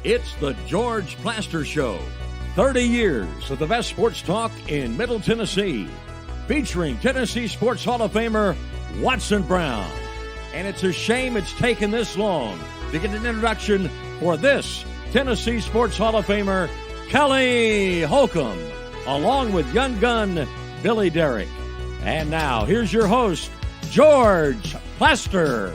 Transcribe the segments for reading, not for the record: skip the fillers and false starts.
It's the George Plaster Show. 30 years of the best sports talk in Middle Tennessee. Featuring Tennessee Sports Hall of Famer Watson Brown. And it's a shame it's taken this long to get an introduction for this Tennessee Sports Hall of Famer, Kelly Holcomb, along with young gun Billy Derrick. And now, here's your host, George Plaster.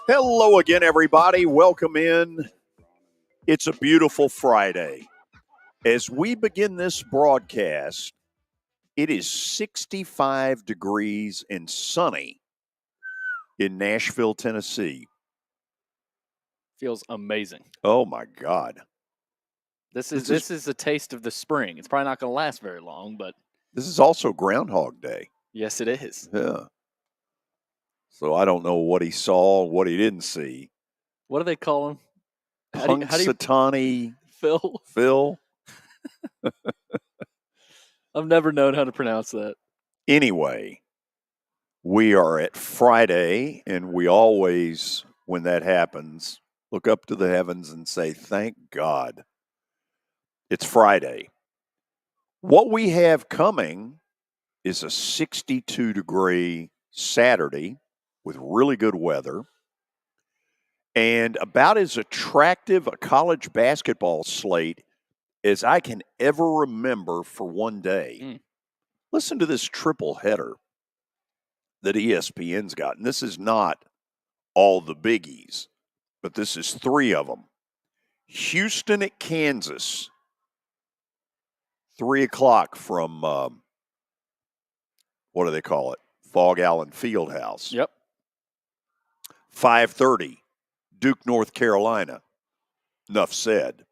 Hello again, everybody. Welcome in. It's a beautiful Friday. As we begin this broadcast, it is 65 degrees and sunny in Nashville, Tennessee. Feels amazing. Oh, my God. This is a taste of the spring. It's probably not going to last very long, but this is also Groundhog Day. yes, it is. Yeah. So I don't know what he saw, what he didn't see. What do they call him? Punxsutawney Phil? Phil. I've never known how to pronounce that. Anyway, we are at Friday, and we always, when that happens, look up to the heavens and say, thank God. It's Friday. What we have coming is a 62-degree Saturday with really good weather and about as attractive a college basketball slate as I can ever remember for one day. Listen to this triple header that ESPN's got. And this is not all the biggies, but this is three of them. Houston at Kansas, 3 o'clock from, what do they call it? Fog Allen Fieldhouse. Yep. 5:30, Duke, North Carolina. Enough said.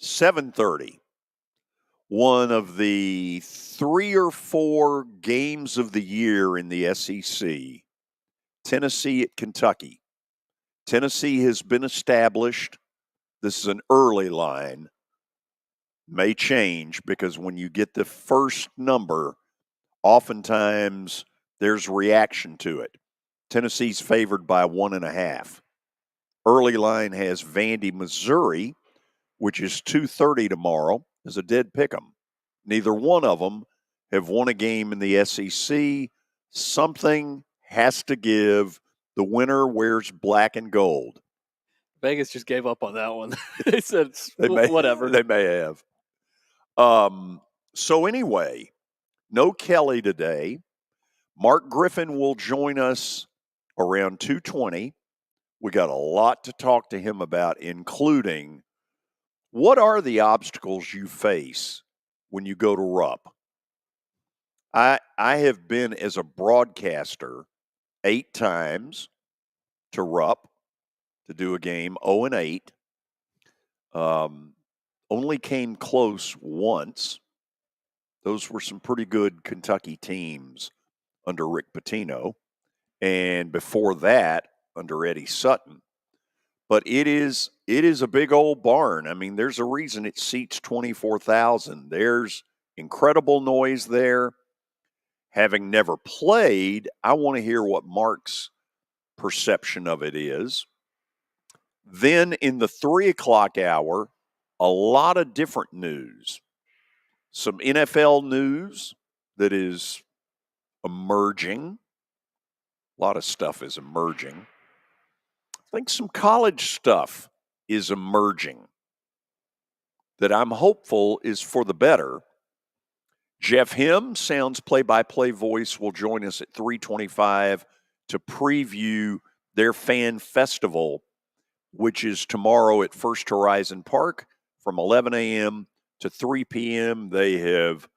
7:30, one of the 3 or 4 games of the year in the SEC, Tennessee at Kentucky. Tennessee has been established. This is an early line. May change because when you get the first number, oftentimes there's reaction to it. Tennessee's favored by 1.5. Early line has Vandy, Missouri, which is 2:30 tomorrow, is a dead pick'em. Neither one of them have won a game in the SEC. Something has to give. The winner wears black and gold. Vegas just gave up on that one. They said, whatever. They may have. So anyway, no Kelly today. Mark Griffin will join us around 2:20. We got a lot to talk to him about, including what are the obstacles you face when you go to Rupp? I have been as a broadcaster 8 times to Rupp to do a game, 0-8. Only came close once. Those were some pretty good Kentucky teams under Rick Pitino, and before that, under Eddie Sutton. But it is a big old barn. I mean, there's a reason it seats 24,000. There's incredible noise there. Having never played, I want to hear what Mark's perception of it is. Then in the 3 o'clock hour, a lot of different news. Some NFL news that is emerging. A lot of stuff is emerging. I think some college stuff is emerging that I'm hopeful is for the better. Jeff Him, Sounds play-by-play voice, will join us at 3:25 to preview their fan festival, which is tomorrow at First Horizon Park from 11 a.m. to 3 p.m. They have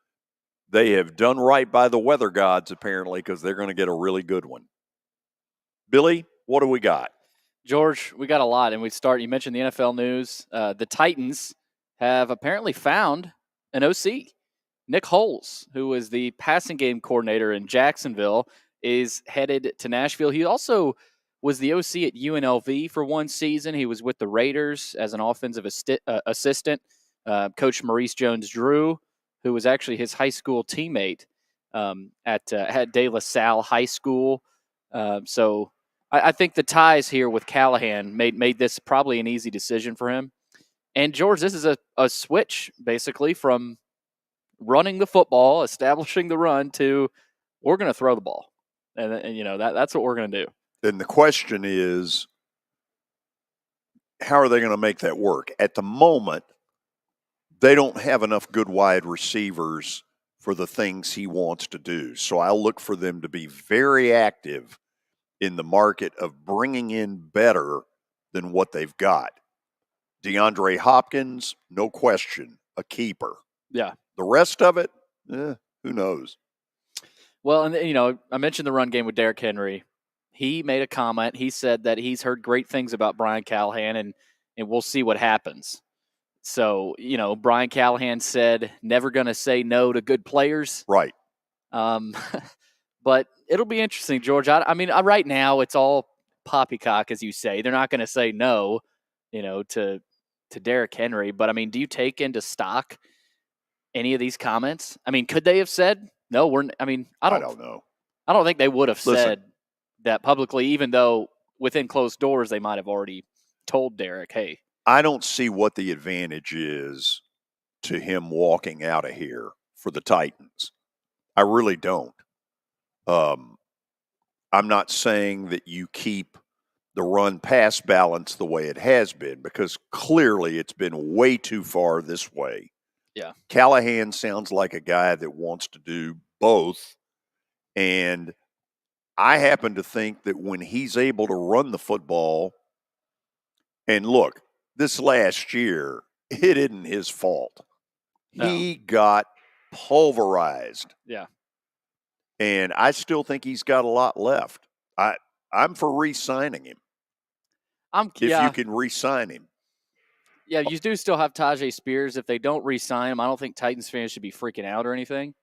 done right by the weather gods, apparently, because they're going to get a really good one. Billy, what do we got? George, we got a lot, and you mentioned the NFL news. The Titans have apparently found an OC. Nick Holes, who was the passing game coordinator in Jacksonville, is headed to Nashville. He also was the OC at UNLV for one season. He was with the Raiders as an offensive assistant. Coach Maurice Jones-Drew, who was actually his high school teammate at De La Salle High School. So I think the ties here with Callahan made this probably an easy decision for him. And, George, this is a switch, basically, from running the football, establishing the run, to we're going to throw the ball. And that's what we're going to do. And the question is, how are they going to make that work? At the moment, they don't have enough good wide receivers for the things he wants to do. So I'll look for them to be very active in the market of bringing in better than what they've got. DeAndre Hopkins, no question, a keeper. Yeah. The rest of it, who knows? Well, and I mentioned the run game with Derrick Henry. He made a comment. He said that he's heard great things about Brian Callahan, and we'll see what happens. So, Brian Callahan said, never going to say no to good players. Right. But it'll be interesting, George. I mean, right now it's all poppycock, as you say. They're not going to say no, to Derrick Henry. But, I mean, do you take into stock any of these comments? I mean, could they have said, no, I don't know. I don't think they would have said that publicly, even though within closed doors they might have already told Derrick, hey. I don't see what the advantage is to him walking out of here for the Titans. I really don't. I'm not saying that you keep the run-pass balance the way it has been, because clearly it's been way too far this way. Yeah. Callahan sounds like a guy that wants to do both, and I happen to think that when he's able to run the football, and look, this last year, it isn't his fault. No. He got pulverized. Yeah. And I still think he's got a lot left. I'm for re-signing him. If you can re-sign him. Yeah, you do still have Tajay Spears. If they don't re-sign him, I don't think Titans fans should be freaking out or anything.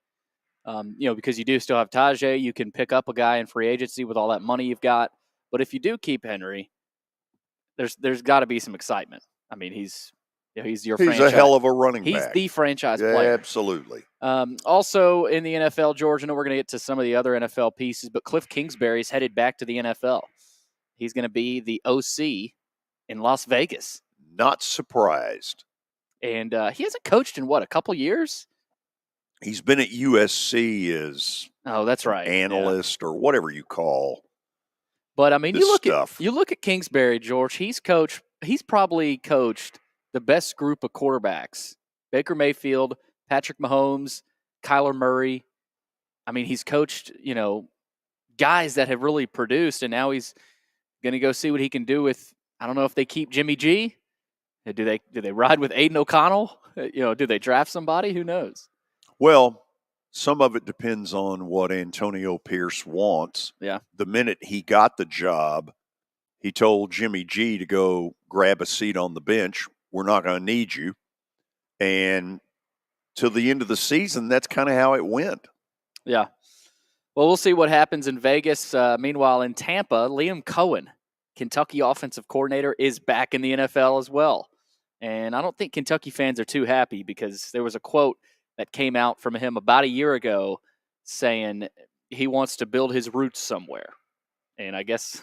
Because you do still have Tajay. You can pick up a guy in free agency with all that money you've got. But if you do keep Henry, there's got to be some excitement. I mean, he's your franchise. He's a hell of a running back. He's the franchise player. Absolutely. Also in the NFL, George, I know we're going to get to some of the other NFL pieces, but Cliff Kingsbury's headed back to the NFL. He's going to be the OC in Las Vegas. Not surprised. And he hasn't coached in, a couple years? He's been at USC as that's right, analyst or whatever you call. But I mean, you stuff. look at Kingsbury, George. He's probably coached the best group of quarterbacks: Baker Mayfield, Patrick Mahomes, Kyler Murray. I mean, he's coached guys that have really produced, and now he's going to go see what he can do with. I don't know if they keep Jimmy G. Do they ride with Aiden O'Connell? Do they draft somebody? Who knows? Well, some of it depends on what Antonio Pierce wants. Yeah. The minute he got the job, he told Jimmy G to go grab a seat on the bench. We're not going to need you. And till the end of the season, that's kind of how it went. Yeah. Well, we'll see what happens in Vegas. Meanwhile, in Tampa, Liam Cohen, Kentucky offensive coordinator, is back in the NFL as well. And I don't think Kentucky fans are too happy, because there was a quote that came out from him about a year ago saying he wants to build his roots somewhere. And I guess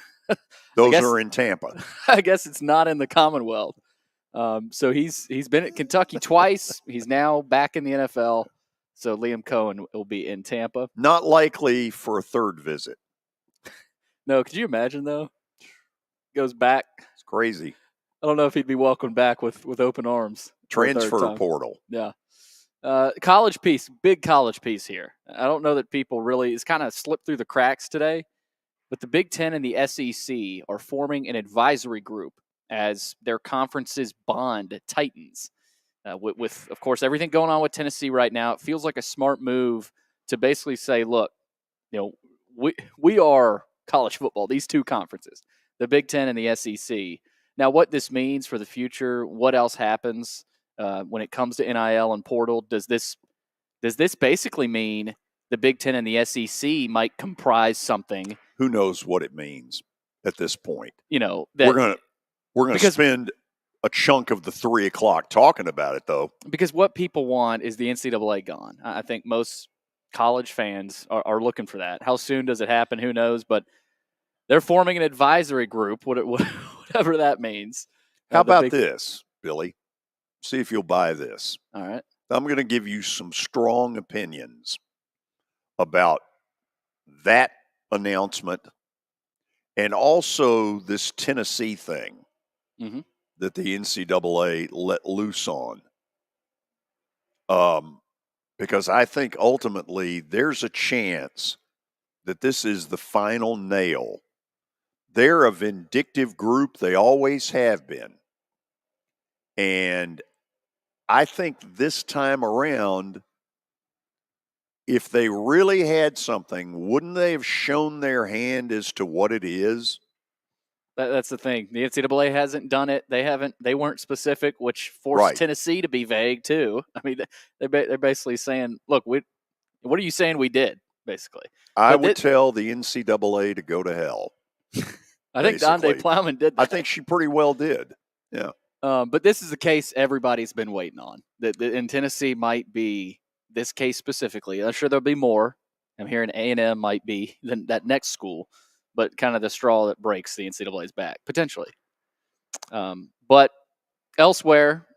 those are in Tampa. I guess it's not in the Commonwealth. So he's been at Kentucky twice. He's now back in the NFL. So Liam Cohen will be in Tampa. Not likely for a third visit. No, could you imagine, though? Goes back. It's crazy. I don't know if he'd be welcomed back with open arms. Transfer portal. Yeah. College piece, big college piece here. I don't know that people really, it's kind of slipped through the cracks today, but the Big Ten and the SEC are forming an advisory group as their conferences bond tightens. With, of course, everything going on with Tennessee right now, it feels like a smart move to basically say, look, we are college football, these two conferences, the Big Ten and the SEC. Now, what this means for the future, what else happens when it comes to NIL and portal? Does this basically mean the Big Ten and the SEC might comprise something. Who knows what it means at this point? That we're gonna spend a chunk of the 3 o'clock talking about it, though. Because what people want is the NCAA gone. I think most college fans are looking for that. How soon does it happen? Who knows? But they're forming an advisory group, whatever that means. How about this, Billy? See if you'll buy this. All right. I'm going to give you some strong opinions about that announcement and also this Tennessee thing that the NCAA let loose on. Because I think ultimately there's a chance that this is the final nail. They're a vindictive group. They always have been. And I think this time around, if they really had something, wouldn't they have shown their hand as to what it is? That's the thing. The NCAA hasn't done it. They weren't specific, which forced Tennessee to be vague too. I mean, they're basically saying, "Look, what are you saying we did?" Basically, I would tell the NCAA to go to hell. I think Donde Plowman did that. I think she pretty well did. Yeah. But this is the case everybody's been waiting on. That in Tennessee might be this case specifically. I'm sure there'll be more. I'm hearing A&M might be that next school, but kind of the straw that breaks the NCAA's back, potentially. But elsewhere,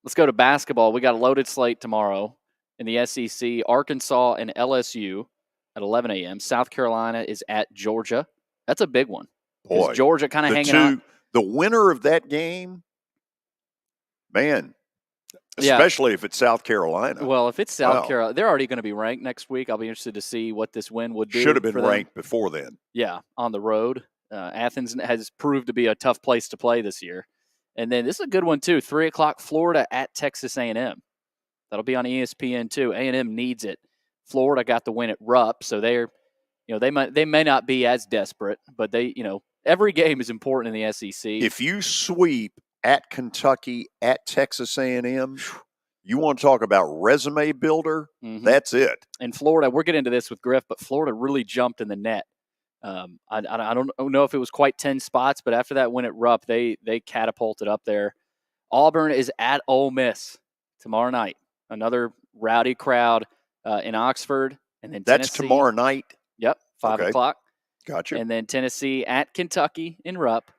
let's go to basketball. We got a loaded slate tomorrow in the SEC. Arkansas and LSU at 11 a.m. South Carolina is at Georgia. That's a big one. Boy, Georgia kind of hanging on. The winner of that game, man, especially if it's South Carolina. Well, if it's South Carolina, they're already going to be ranked next week. I'll be interested to see what this win would do. Should have been ranked before then. Yeah, on the road. Athens has proved to be a tough place to play this year. And then this is a good one, too. 3 o'clock, Florida at Texas A&M. That'll be on ESPN, too. A&M needs it. Florida got the win at Rupp, so they may not be as desperate, but every game is important in the SEC. If you sweep at Kentucky, at Texas A&M, you want to talk about resume builder, that's it. And Florida, we're getting into this with Griff, but Florida really jumped in the net. I don't know if it was quite 10 spots, but after that win at Rupp, they catapulted up there. Auburn is at Ole Miss tomorrow night. Another rowdy crowd in Oxford. And then That's Tennessee. tomorrow night? Yep, 5 o'clock. Gotcha. And then Tennessee at Kentucky in Rupp.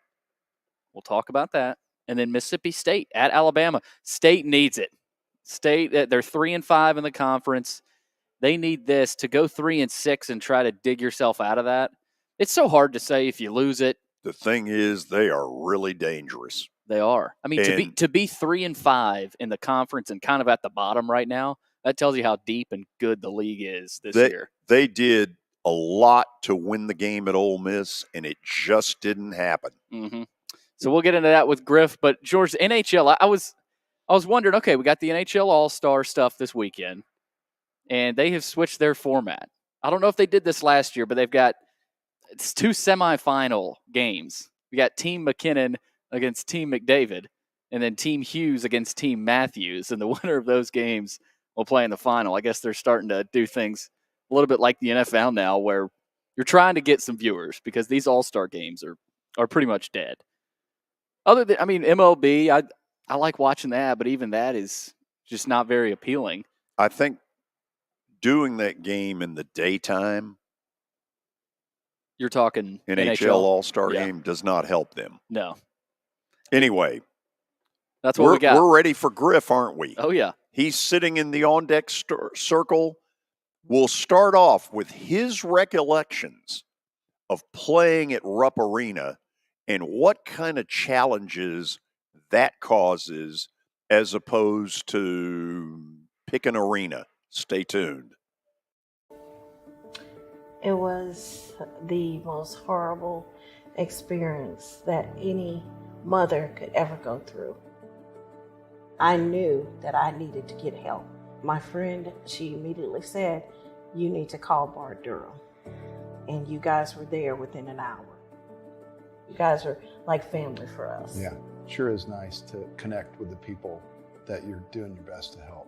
We'll talk about that. And then Mississippi State at Alabama. State needs it. State, they're 3-5 in the conference. They need this to go 3-6 and try to dig yourself out of that. It's so hard to say if you lose it. The thing is, they are really dangerous. They are. I mean, to be 3-5 in the conference and kind of at the bottom right now, that tells you how deep and good the league is this year. They did a lot to win the game at Ole Miss, and it just didn't happen. Mm-hmm. So we'll get into that with Griff. But George, the NHL, I was wondering. Okay, we got the NHL All-Star stuff this weekend, and they have switched their format. I don't know if they did this last year, but they've got it's 2 semifinal games. We got Team McKinnon against Team McDavid, and then Team Hughes against Team Matthews, and the winner of those games will play in the final. I guess they're starting to do things a little bit like the NFL now, where you're trying to get some viewers because these All-Star games are pretty much dead. Other than, MLB, I like watching that, but even that is just not very appealing. I think doing that game in the daytime, you're talking NHL All-Star game, does not help them. No. Anyway, that's what we got. We're ready for Griff, aren't we? Oh, yeah. He's sitting in the on-deck circle. We'll start off with his recollections of playing at Rupp Arena and what kind of challenges that causes as opposed to pick an arena. Stay tuned. It was the most horrible experience that any mother could ever go through. I knew that I needed to get help. My friend, she immediately said, "You need to call Bart Durham." And you guys were there within an hour. You guys are like family for us. Yeah, sure is nice to connect with the people that you're doing your best to help.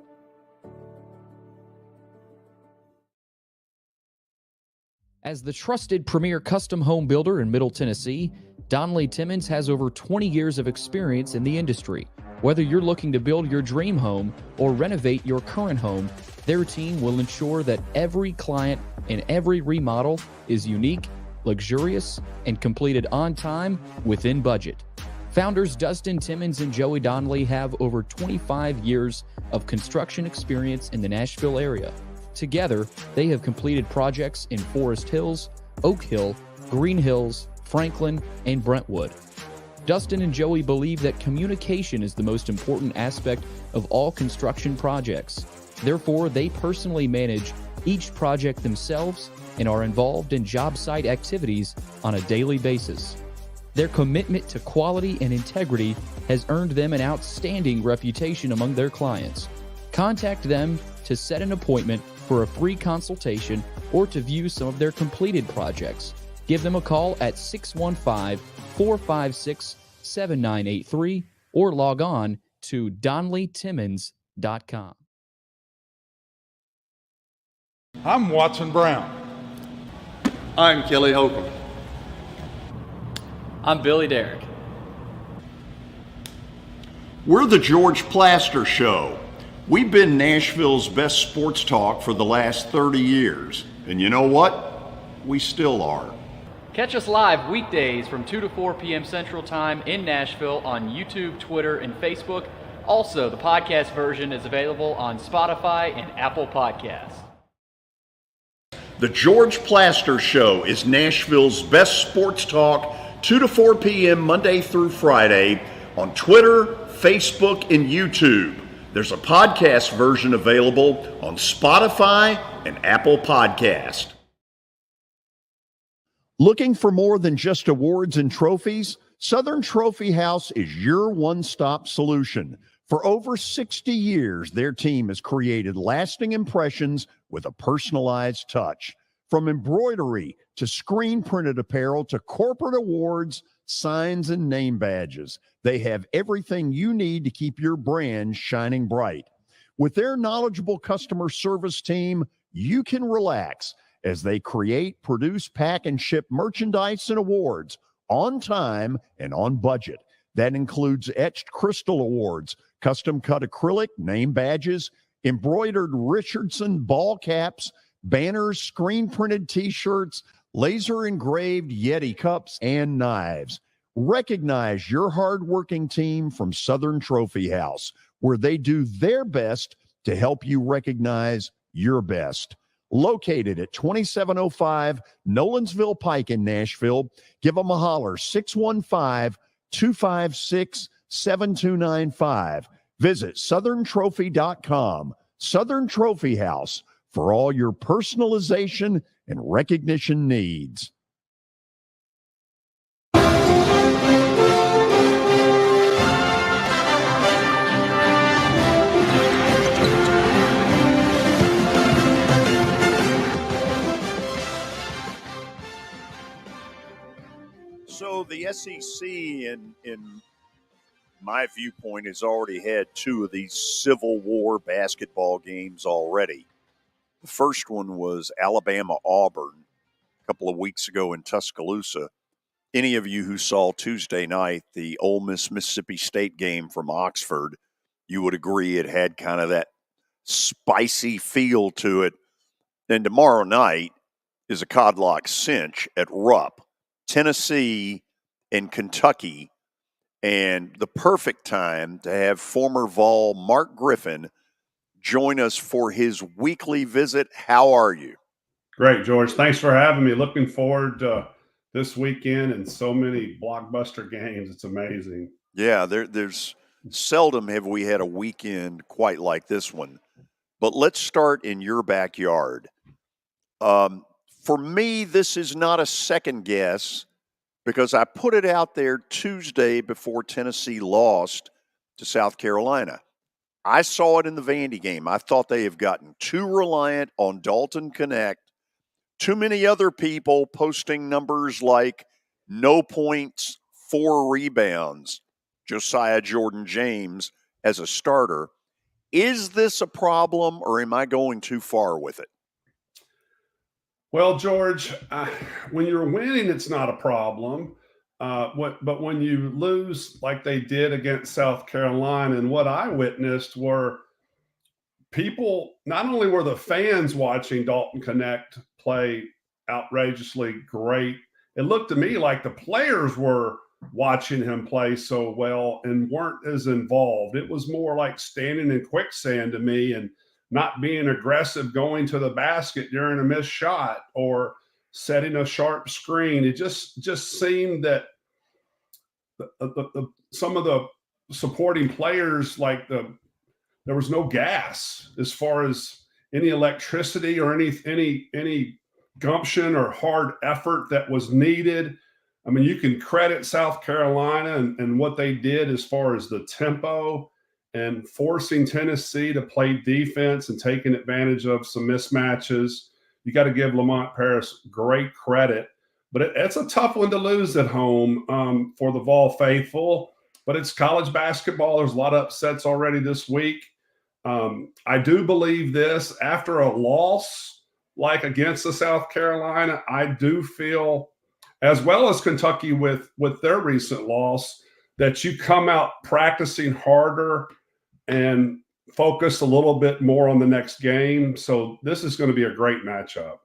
As the trusted premier custom home builder in Middle Tennessee, Donnelly Timmons has over 20 years of experience in the industry. Whether you're looking to build your dream home or renovate your current home, their team will ensure that every client and every remodel is unique, luxurious, and completed on time within budget. Founders Dustin Timmons and Joey Donnelly have over 25 years of construction experience in the Nashville area. Together, they have completed projects in Forest Hills, Oak Hill, Green Hills, Franklin, and Brentwood. Dustin and Joey believe that communication is the most important aspect of all construction projects. Therefore, they personally manage each project themselves and are involved in job site activities on a daily basis. Their commitment to quality and integrity has earned them an outstanding reputation among their clients. Contact them to set an appointment for a free consultation or to view some of their completed projects. Give them a call at 615-456-7983 or log on to DonnellyTimmons.com. I'm Watson Brown. I'm Kelly Holcomb. I'm Billy Derrick. We're the George Plaster Show. We've been Nashville's best sports talk for the last 30 years. And you know what? We still are. Catch us live weekdays from 2 to 4 p.m. Central Time in Nashville on YouTube, Twitter, and Facebook. Also, the podcast version is available on Spotify and Apple Podcasts. The George Plaster Show is Nashville's best sports talk, 2 to 4 p.m. Monday through Friday on Twitter, Facebook, and YouTube. There's a podcast version available on Spotify and Apple Podcast. Looking for more than just awards and trophies? Southern Trophy House is your one-stop solution. For over 60 years, their team has created lasting impressions with a personalized touch. From embroidery to screen-printed apparel to corporate awards, signs, and name badges, they have everything you need to keep your brand shining bright. With their knowledgeable customer service team, you can relax as they create, produce, pack, and ship merchandise and awards on time and on budget. That includes etched crystal awards, custom-cut acrylic name badges, embroidered Richardson ball caps, banners, screen-printed T-shirts, laser-engraved Yeti cups, and knives. Recognize your hard-working team from Southern Trophy House, where they do their best to help you recognize your best. Located at 2705 Nolensville Pike in Nashville, give them a holler, 615-256-7295. Visit southerntrophy.com. Southern Trophy House, for all your personalization and recognition needs. So the SEC, in my viewpoint, has already had two of these Civil War basketball games already. The first one was Alabama-Auburn a couple of weeks ago in Tuscaloosa. Any of you who saw Tuesday night the Ole Miss-Mississippi State game from Oxford, you would agree it had kind of that spicy feel to it. And tomorrow night is a Codlock cinch at Rupp, Tennessee and Kentucky, and the perfect time to have former Vol Mark Griffin join us for his weekly visit. How are you? Great, George. Thanks for having me. Looking forward to this weekend and so many blockbuster games. It's amazing. Yeah, there's seldom have we had a weekend quite like this one. But let's start in your backyard. For me, this is not a second guess because I put it out there Tuesday before Tennessee lost to South Carolina. I saw it in the Vandy game. I thought they have gotten too reliant on Dalton Connect. Too many other people posting numbers like no points, 4 rebounds, Josiah Jordan-James as a starter. Is this a problem or am I going too far with it? Well, George, when you're winning, it's not a problem. But when you lose like they did against South Carolina, and what I witnessed were people, not only were the fans watching Dalton Connect play outrageously great, it looked to me like the players were watching him play so well and weren't as involved. It was more like standing in quicksand to me and not being aggressive going to the basket during a missed shot or setting a sharp screen. It just seemed that some of the supporting players, like there was no gas as far as any electricity or any gumption or hard effort that was needed. I mean, you can credit South Carolina and what they did as far as the tempo and forcing Tennessee to play defense and taking advantage of some mismatches. You got to give Lamont Paris great credit, but it's a tough one to lose at home for the Vol faithful. But it's college basketball. There's a lot of upsets already this week. I do believe this after a loss like against the South Carolina, I do feel, as well as Kentucky with their recent loss, that you come out practicing harder and focus a little bit more on the next game. So this is going to be a great matchup.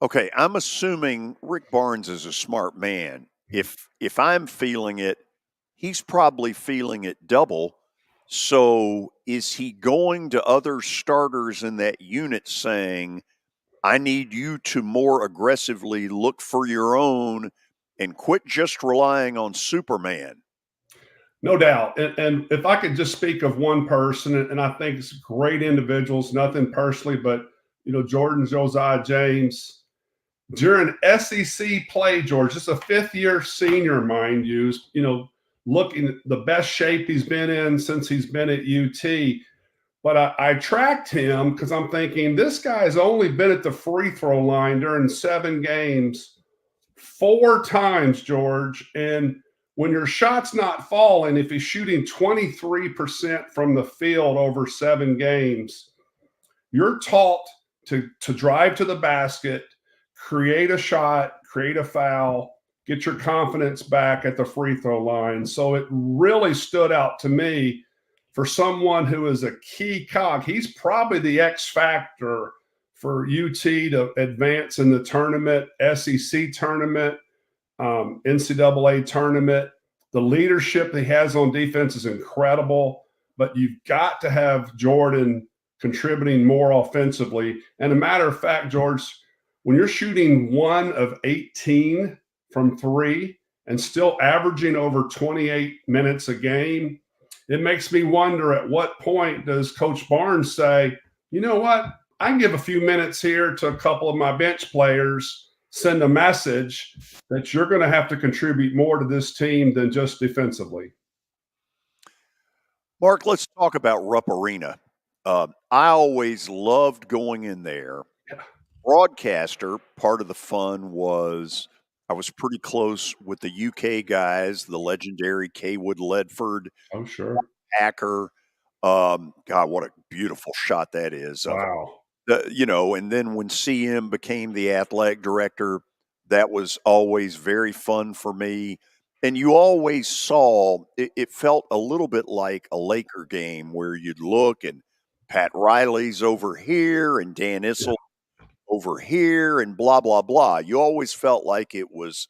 Okay, I'm assuming Rick Barnes is a smart man. If I'm feeling it, he's probably feeling it double. So is he going to other starters in that unit saying, I need you to more aggressively look for your own and quit just relying on Superman? No doubt. And if I could just speak of one person, and I think it's great individuals, nothing personally, but, Jordan Josiah James, during SEC play, George, just a fifth-year senior, mind you, looking the best shape he's been in since he's been at UT. But I tracked him because I'm thinking this guy's only been at the free throw line during 7 games 4 times, George. And when your shot's not falling, if he's shooting 23% from the field over 7 games, you're taught to drive to the basket, create a shot, create a foul, get your confidence back at the free throw line. So it really stood out to me for someone who is a key cog. He's probably the X factor for UT to advance in the tournament, SEC tournament, NCAA tournament. The leadership he has on defense is incredible, but you've got to have Jordan contributing more offensively. And a matter of fact, George, when you're shooting 1 of 18 from 3 and still averaging over 28 minutes a game, it makes me wonder at what point does Coach Barnes say, you know what, I can give a few minutes here to a couple of my bench players, send a message that you're going to have to contribute more to this team than just defensively. Mark, let's talk about Rupp Arena. I always loved going in there. Yeah. Broadcaster, part of the fun was I was pretty close with the UK guys, the legendary Kaywood Ledford. Oh, sure. Hacker. God, what a beautiful shot that is. Wow. And then when CM became the athletic director, that was always very fun for me. And you always saw, it felt a little bit like a Laker game where you'd look and Pat Riley's over here and Dan Issel over here and blah, blah, blah. You always felt like it was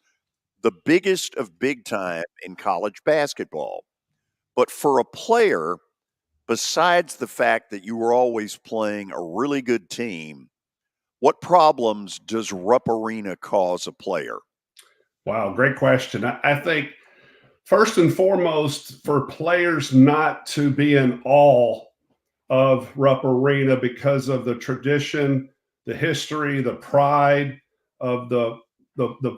the biggest of big time in college basketball. But for a player, besides the fact that you were always playing a really good team, what problems does Rupp Arena cause a player? Wow, great question. I think first and foremost, for players not to be in awe of Rupp Arena because of the tradition, the history, the pride of the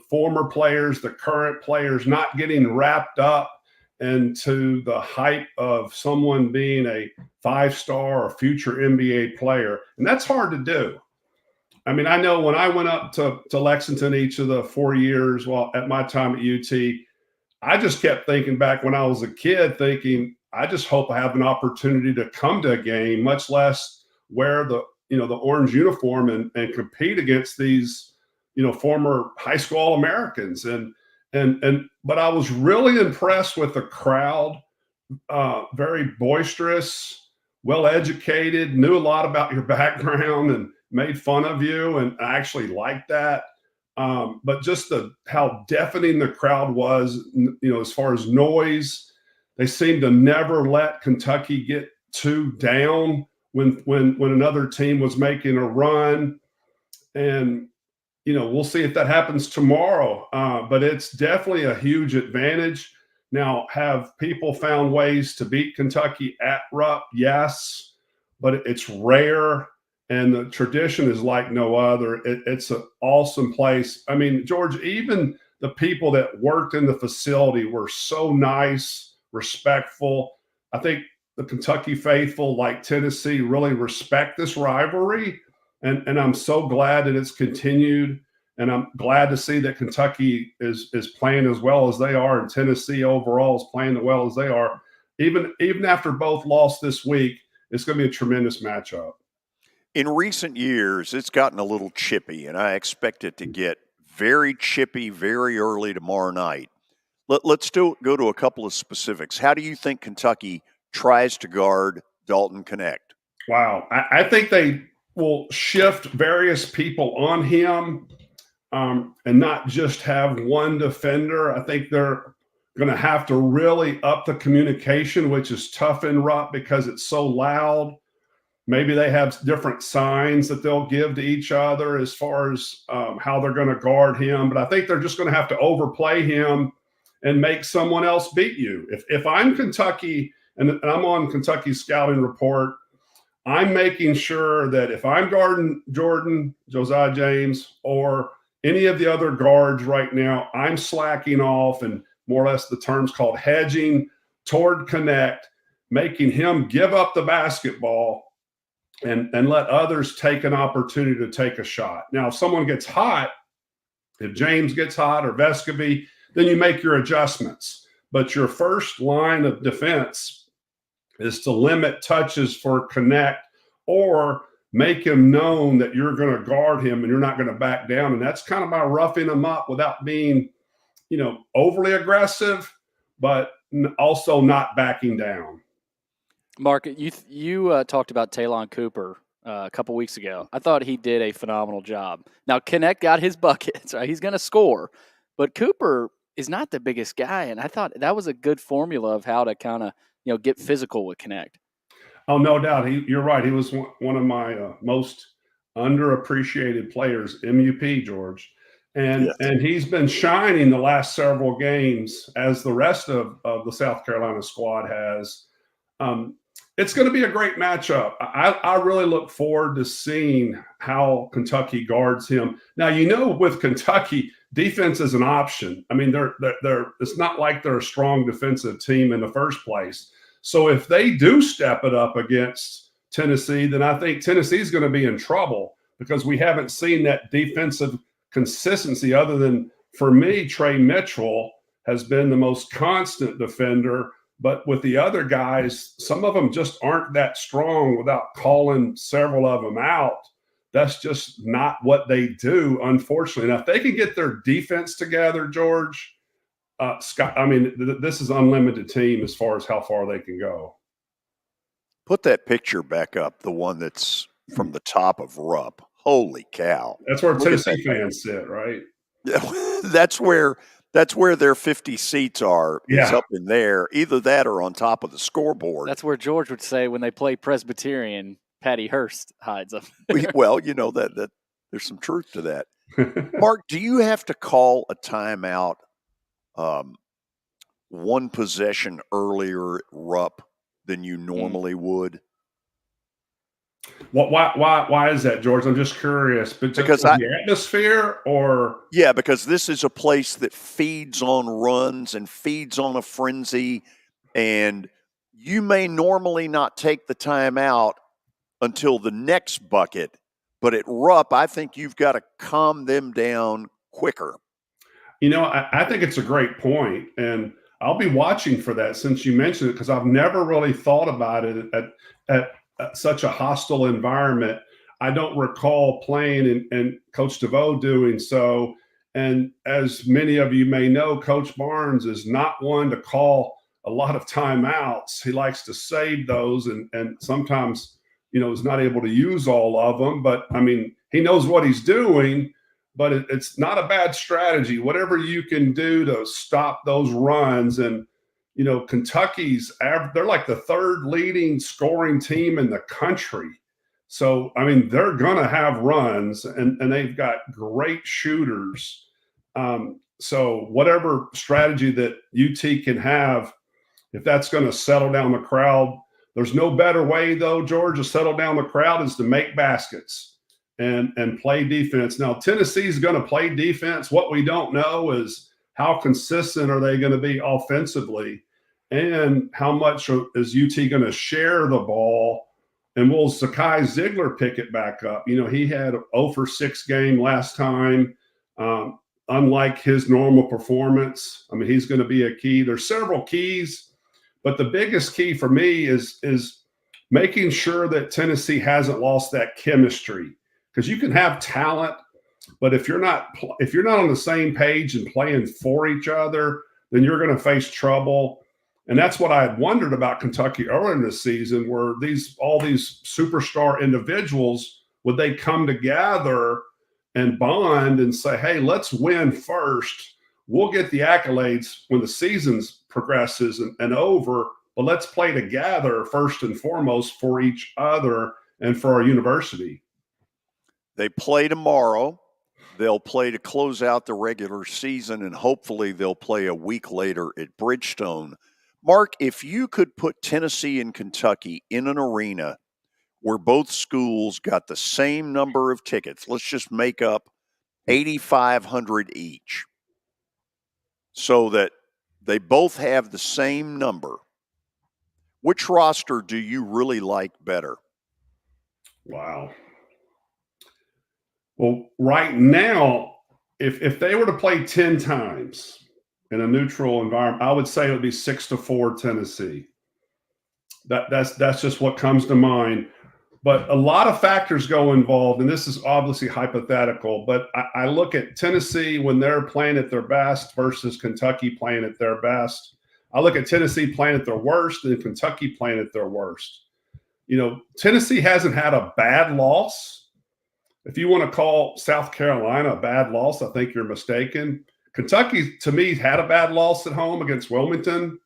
former players, the current players, not getting wrapped up into the hype of someone being a 5-star or future NBA player. And that's hard to do. I mean, I know when I went up to Lexington each of the 4 years while at my time at UT, I just kept thinking back when I was a kid, thinking, I just hope I have an opportunity to come to a game, much less wear the the orange uniform and compete against these, former high school All-Americans. But I was really impressed with the crowd, very boisterous, well-educated, knew a lot about your background and made fun of you. And I actually liked that. But just how deafening the crowd was, as far as noise, they seemed to never let Kentucky get too down when another team was making a run. And, we'll see if that happens tomorrow. But it's definitely a huge advantage. Now, have people found ways to beat Kentucky at Rupp? Yes, but it's rare. And the tradition is like no other. It's an awesome place. I mean, George, even the people that worked in the facility were so nice, respectful. I think the Kentucky faithful, like Tennessee, really respect this rivalry. And I'm so glad that it's continued. And I'm glad to see that Kentucky is playing as well as they are, and Tennessee overall is playing as well as they are. Even after both lost this week, it's going to be a tremendous matchup. In recent years, it's gotten a little chippy, and I expect it to get very chippy very early tomorrow night. Let's go to a couple of specifics. How do you think Kentucky tries to guard Dalton Connect? Wow. I think they will shift various people on him and not just have one defender. I think they're going to have to really up the communication, which is tough in Rupp because it's so loud. Maybe they have different signs that they'll give to each other as far as how they're going to guard him. But I think they're just going to have to overplay him and make someone else beat you. If I'm Kentucky and I'm on Kentucky's scouting report, I'm making sure that if I'm guarding Jordan, Josiah James, or any of the other guards right now, I'm slacking off and more or less the term's called hedging toward Connect, making him give up the basketball and let others take an opportunity to take a shot. Now, if someone gets hot, if James gets hot or Vescovy, then you make your adjustments. But your first line of defense is to limit touches for Connect or make him known that you're going to guard him and you're not going to back down. And that's kind of by roughing him up without being, overly aggressive, but also not backing down. Mark, you talked about Talon Cooper a couple weeks ago. I thought he did a phenomenal job. Now, Connect got his buckets, right? He's going to score. But Cooper is not the biggest guy, and I thought that was a good formula of how to kind of, get physical with Connect. Oh, no doubt. You're right. He was one of my most underappreciated players, MUP, George. And he's been shining the last several games, as the rest of the South Carolina squad has. It's going to be a great matchup. I really look forward to seeing how Kentucky guards him. Now, with Kentucky, defense is an option. I mean, they're it's not like they're a strong defensive team in the first place. So if they do step it up against Tennessee, then I think Tennessee is going to be in trouble because we haven't seen that defensive consistency other than, for me, Trey Mitchell has been the most constant defender. But with the other guys, some of them just aren't that strong without calling several of them out. That's just not what they do, unfortunately. Now, if they can get their defense together, George, Scott, this is an unlimited team as far as how far they can go. Put that picture back up, the one that's from the top of Rupp. Holy cow. That's where Tennessee fans sit, right? That's where their 50 seats are. Yeah. Is up in there. Either that or on top of the scoreboard. That's where George would say when they play Presbyterian, Patty Hearst hides up there. Well, that there's some truth to that. Mark, do you have to call a timeout one possession earlier at Rupp than you normally would? Why is that, George? I'm just curious. Because the atmosphere, or because this is a place that feeds on runs and feeds on a frenzy, and you may normally not take the time out until the next bucket, but at Rupp, I think you've got to calm them down quicker. I think it's a great point, and I'll be watching for that since you mentioned it, because I've never really thought about it at such a hostile environment. I don't recall playing and Coach DeVoe doing so. And as many of you may know, Coach Barnes is not one to call a lot of timeouts. He likes to save those and sometimes, is not able to use all of them. But, I mean, he knows what he's doing, but it's not a bad strategy. Whatever you can do to stop those runs. And, Kentucky's they're like the third leading scoring team in the country. So, I mean, they're going to have runs, and they've got great shooters. So whatever strategy that UT can have, if that's going to settle down the crowd, there's no better way, though, George, to settle down the crowd is to make baskets and play defense. Now, Tennessee's going to play defense. What we don't know is how consistent are they going to be offensively, and how much is UT going to share the ball. And will Zakai Ziegler pick it back up? He had an 0 for 6 game last time. Unlike his normal performance, I mean, he's going to be a key. There's several keys, but the biggest key for me is making sure that Tennessee hasn't lost that chemistry. Because you can have talent, but if you're not on the same page and playing for each other, then you're going to face trouble. And that's what I had wondered about Kentucky earlier in the season, where all these superstar individuals, would they come together and bond and say, hey, let's win first. We'll get the accolades when the season progresses and over, but let's play together first and foremost for each other and for our university. They play tomorrow. They'll play to close out the regular season, and hopefully they'll play a week later at Bridgestone. Mark, if you could put Tennessee and Kentucky in an arena where both schools got the same number of tickets, let's just make up 8,500 each, so that they both have the same number, which roster do you really like better? Wow. Well, right now, if they were to play 10 times in a neutral environment, I would say it would be 6-4 Tennessee. That's just what comes to mind. But a lot of factors go involved, and this is obviously hypothetical, but I look at Tennessee when they're playing at their best versus Kentucky playing at their best. I look at Tennessee playing at their worst and Kentucky playing at their worst. Tennessee hasn't had a bad loss. If you want to call South Carolina a bad loss, I think you're mistaken. Kentucky, to me, had a bad loss at home against Wilmington,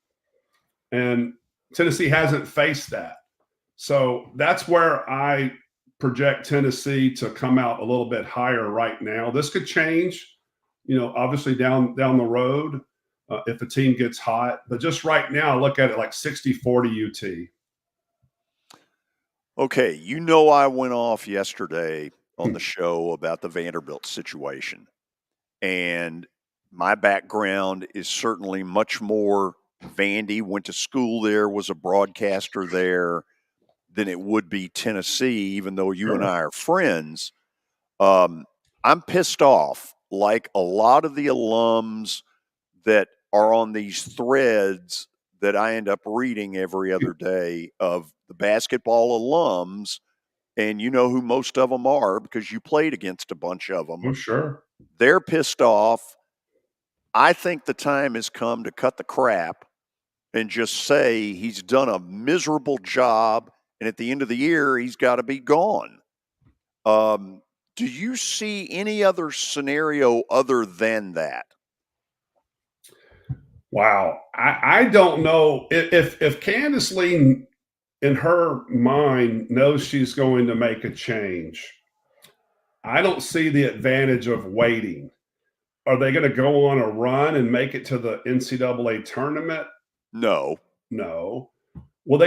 and Tennessee hasn't faced that. So that's where I project Tennessee to come out a little bit higher right now. This could change, obviously down the road if a team gets hot. But just right now, I look at it like 60-40 UT. Okay, I went off yesterday on the show about the Vanderbilt situation. And my background is certainly much more Vandy, went to school there, was a broadcaster there, than it would be Tennessee, even though you and I are friends. I'm pissed off, like a lot of the alums that are on these threads that I end up reading every other day of the basketball alums. And you know who most of them are because you played against a bunch of them. Oh, sure. They're pissed off. I think the time has come to cut the crap and just say he's done a miserable job, and at the end of the year, he's got to be gone. Do you see any other scenario other than that? Wow. I don't know. If Candace Lee, in her mind, knows she's going to make a change, I don't see the advantage of waiting. Are they going to go on a run and make it to the NCAA tournament? No. Will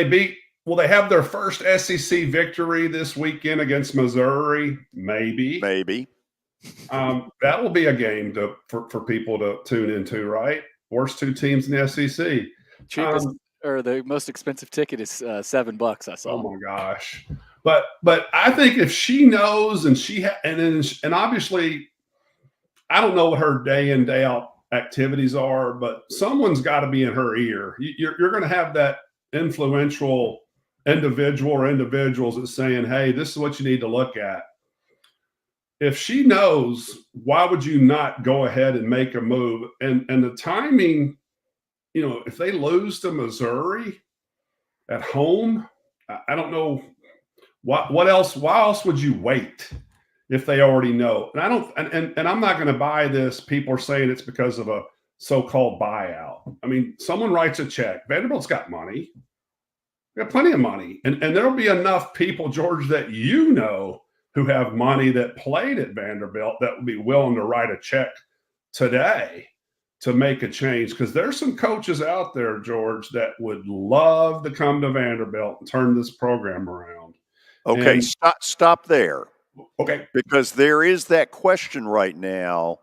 they have their first SEC victory this weekend against Missouri? Maybe. That will be a game for people to tune into, right? Worst two teams in the SEC. Cheapest or the most expensive ticket is $7. I saw. Oh my gosh! But I think if she knows and obviously, I don't know what her day in day out activities are, but someone's got to be in her ear. You're going to have that influential individual or individuals that's saying, hey, this is what you need to look at. If she knows, why would you not go ahead and make a move? And the timing, if they lose to Missouri at home, I don't know what else. Why else would you wait if they already know? And I don't. And I'm not going to buy this. People are saying it's because of a so-called buyout. I mean, someone writes a check. Vanderbilt's got money. They got plenty of money, and there'll be enough people, George, that who have money that played at Vanderbilt that would be willing to write a check today to make a change, because there's some coaches out there, George, that would love to come to Vanderbilt and turn this program around. Okay, And, stop there. Okay. Because there is that question right now.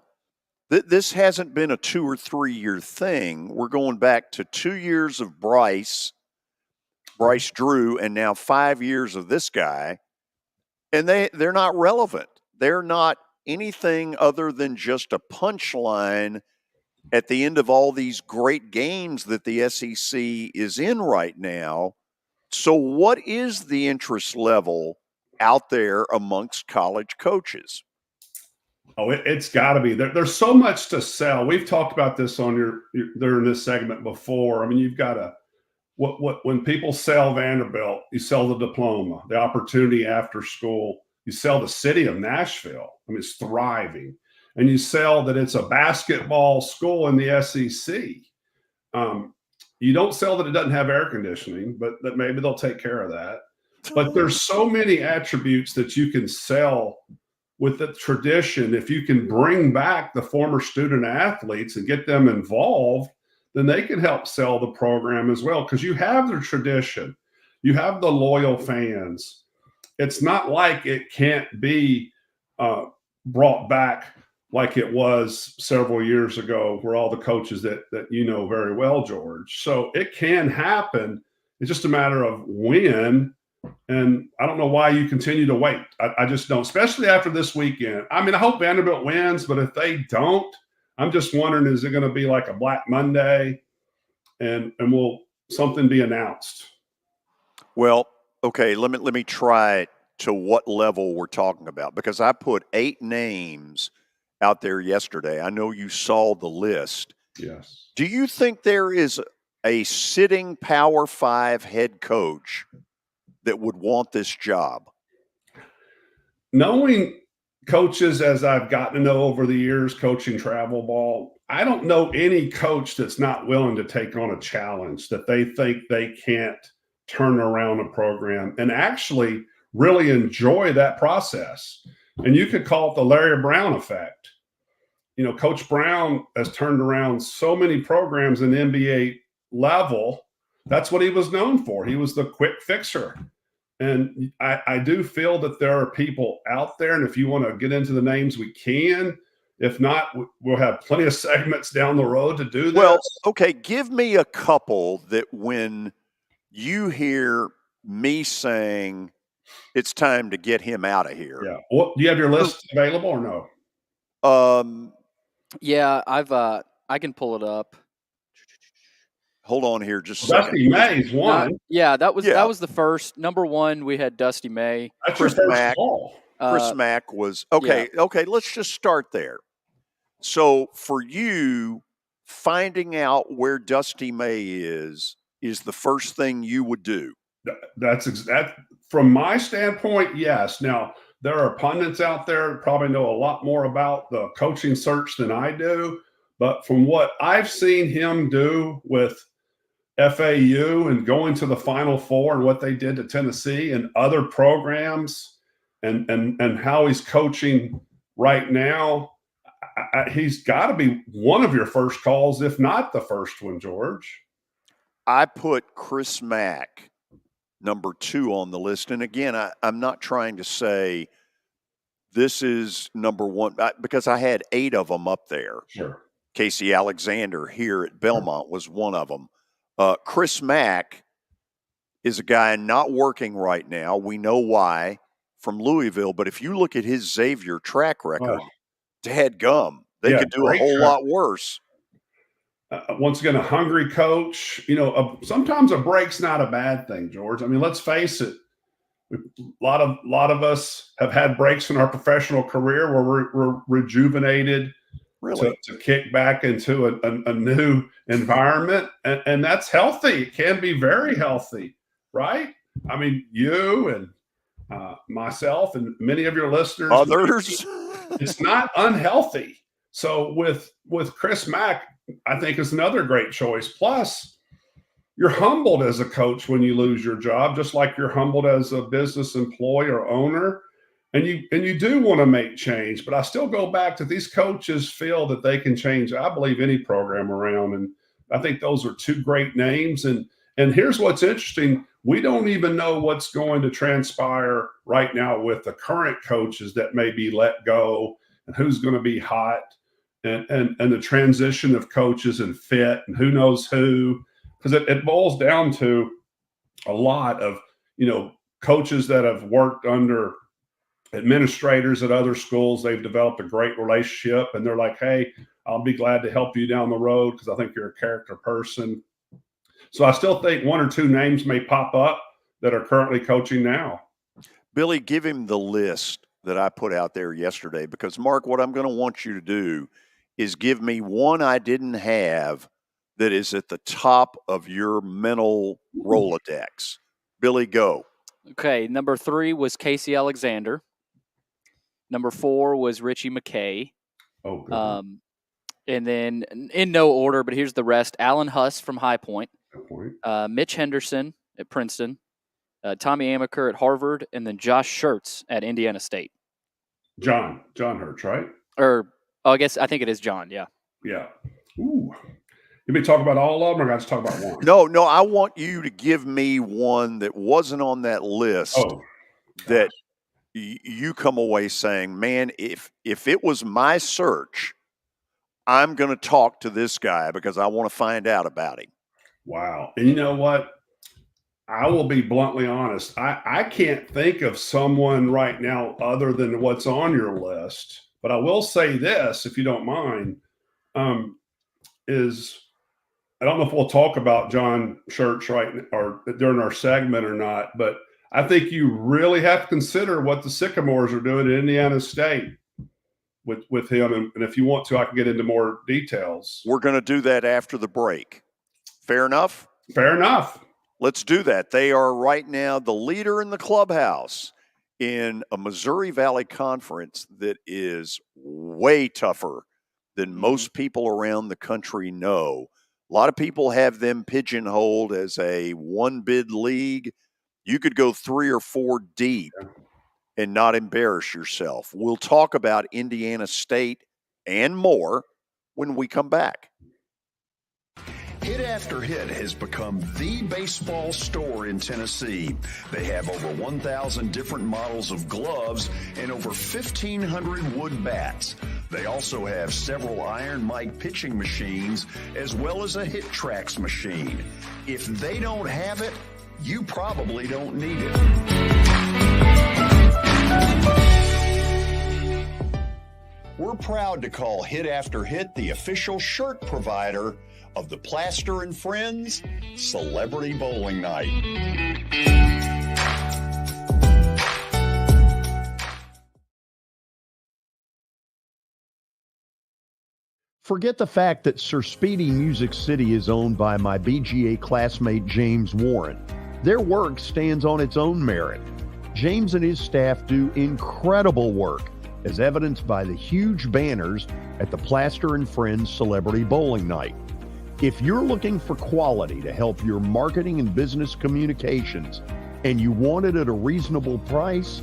This hasn't been a 2 or 3 year thing. We're going back to 2 years of Bryce Drew, and now 5 years of this guy. And they're not relevant. They're not anything other than just a punchline at the end of all these great games that the SEC is in right now. So what is the interest level out there amongst college coaches? Oh, it's got to be. There's so much to sell. We've talked about this on during this segment before. I mean, you've got to when people sell Vanderbilt, you sell the diploma, the opportunity after school. You sell the city of Nashville. I mean, it's thriving. And you sell that it's a basketball school in the SEC. You don't sell that it doesn't have air conditioning, but that maybe they'll take care of that. But there's so many attributes that you can sell with the tradition. If you can bring back the former student athletes and get them involved, then they can help sell the program as well, because you have the tradition. You have the loyal fans. It's not like it can't be brought back like it was several years ago, where all the coaches that you know very well, George. So it can happen. It's just a matter of when. And I don't know why you continue to wait. I just don't, especially after this weekend. I mean, I hope Vanderbilt wins, but if they don't, I'm just wondering, is it going to be like a Black Monday, and will something be announced? Well, okay, let me try to what level we're talking about, because I put 8 names out there yesterday. I know you saw the list. Yes. Do you think there is a sitting Power 5 head coach that would want this job? Knowing coaches as I've gotten to know over the years, coaching travel ball, I don't know any coach that's not willing to take on a challenge that they think they can't turn around a program and actually really enjoy that process. And you could call it the Larry Brown effect. Coach Brown has turned around so many programs in the NBA level. That's what he was known for. He was the quick fixer. And I do feel that there are people out there, and if you want to get into the names, we can. If not, we'll have plenty of segments down the road to do this. Well, okay, give me a couple that when you hear me saying it's time to get him out of here. Yeah. Well, do you have your list available or no? Yeah, I can pull it up. Hold on here just a second. Dusty May's one. That was the first. Number one, we had Dusty May. That's your first call. Chris Mack was okay. Yeah. Okay, let's just start there. So for you, finding out where Dusty May is the first thing you would do. That's from my standpoint, yes. Now, there are pundits out there that probably know a lot more about the coaching search than I do. But from what I've seen him do with FAU and going to the Final Four and what they did to Tennessee and other programs and how he's coaching right now, he's got to be one of your first calls, if not the first one, George. I put Chris Mack number 2 on the list. And again, I'm not trying to say this is number 1 because I had 8 of them up there. Sure. Casey Alexander here at Belmont was one of them. Chris Mack is a guy not working right now. We know why, from Louisville. But if you look at his Xavier track record, dadgum, they could do a whole lot worse. Once again, a hungry coach. Sometimes a break's not a bad thing, George. I mean, let's face it. A lot of us have had breaks in our professional career where we're rejuvenated, Really? to kick back into a new environment, and that's healthy. It can be very healthy, right? I mean, you and myself and many of your listeners, Others, it's not unhealthy. So with Chris Mack, I think is another great choice. Plus, you're humbled as a coach when you lose your job, just like you're humbled as a business employee or owner. And you do want to make change. But I still go back to these coaches feel that they can change, I believe, any program around. And I think those are two great names. And here's what's interesting. We don't even know what's going to transpire right now with the current coaches that may be let go and who's going to be hot and the transition of coaches and fit and who knows who. Because it boils down to a lot of, coaches that have worked under administrators at other schools. They've developed a great relationship and they're like, hey, I'll be glad to help you down the road because I think you're a character person. So I still think one or two names may pop up that are currently coaching now. Billy, give him the list that I put out there yesterday because, Mark, what I'm going to want you to do is give me one I didn't have that is at the top of your mental Rolodex. Billy, go. Okay, number 3 was Casey Alexander. Number 4 was Richie McKay. Oh, good. And then in no order, but here's the rest. Alan Huss from High Point. Good point. Mitch Henderson at Princeton. Tommy Amaker at Harvard. And then Josh Schertz at Indiana State. John Hurts, right? I think it is John, yeah. Yeah. Ooh. You may talk about all of them, or I just talk about one? No, I want you to give me one that wasn't on that list that you come away saying, man, if it was my search, I'm going to talk to this guy because I want to find out about him. Wow. And you know what? I will be bluntly honest. I can't think of someone right now other than what's on your list. But I will say this, if you don't mind, is I don't know if we'll talk about John Schertz or during our segment or not, but I think you really have to consider what the Sycamores are doing at Indiana State with him. And if you want to, I can get into more details. We're going to do that after the break. Fair enough? Fair enough. Let's do that. They are right now the leader in the clubhouse in a Missouri Valley Conference that is way tougher than most people around the country know. A lot of people have them pigeonholed as a one-bid league. You could go 3 or 4 deep and not embarrass yourself. We'll talk about Indiana State and more when we come back. Hit After Hit has become the baseball store in Tennessee. They have over 1,000 different models of gloves and over 1,500 wood bats. They also have several Iron Mike pitching machines as well as a Hit Trax machine. If they don't have it, you probably don't need it. We're proud to call Hit After Hit the official shirt provider of the Plaster and Friends Celebrity Bowling Night. Forget the fact that Sir Speedy Music City is owned by my BGA classmate James Warren. Their work stands on its own merit. James and his staff do incredible work, as evidenced by the huge banners at the Plaster and Friends Celebrity Bowling Night. If you're looking for quality to help your marketing and business communications, and you want it at a reasonable price,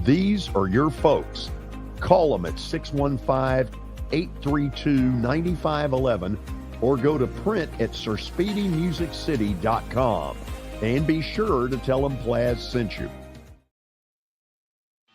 these are your folks. Call them at 615-832-9511 or go to print at sirspeedymusiccity.com. And be sure to tell them Plaz sent you.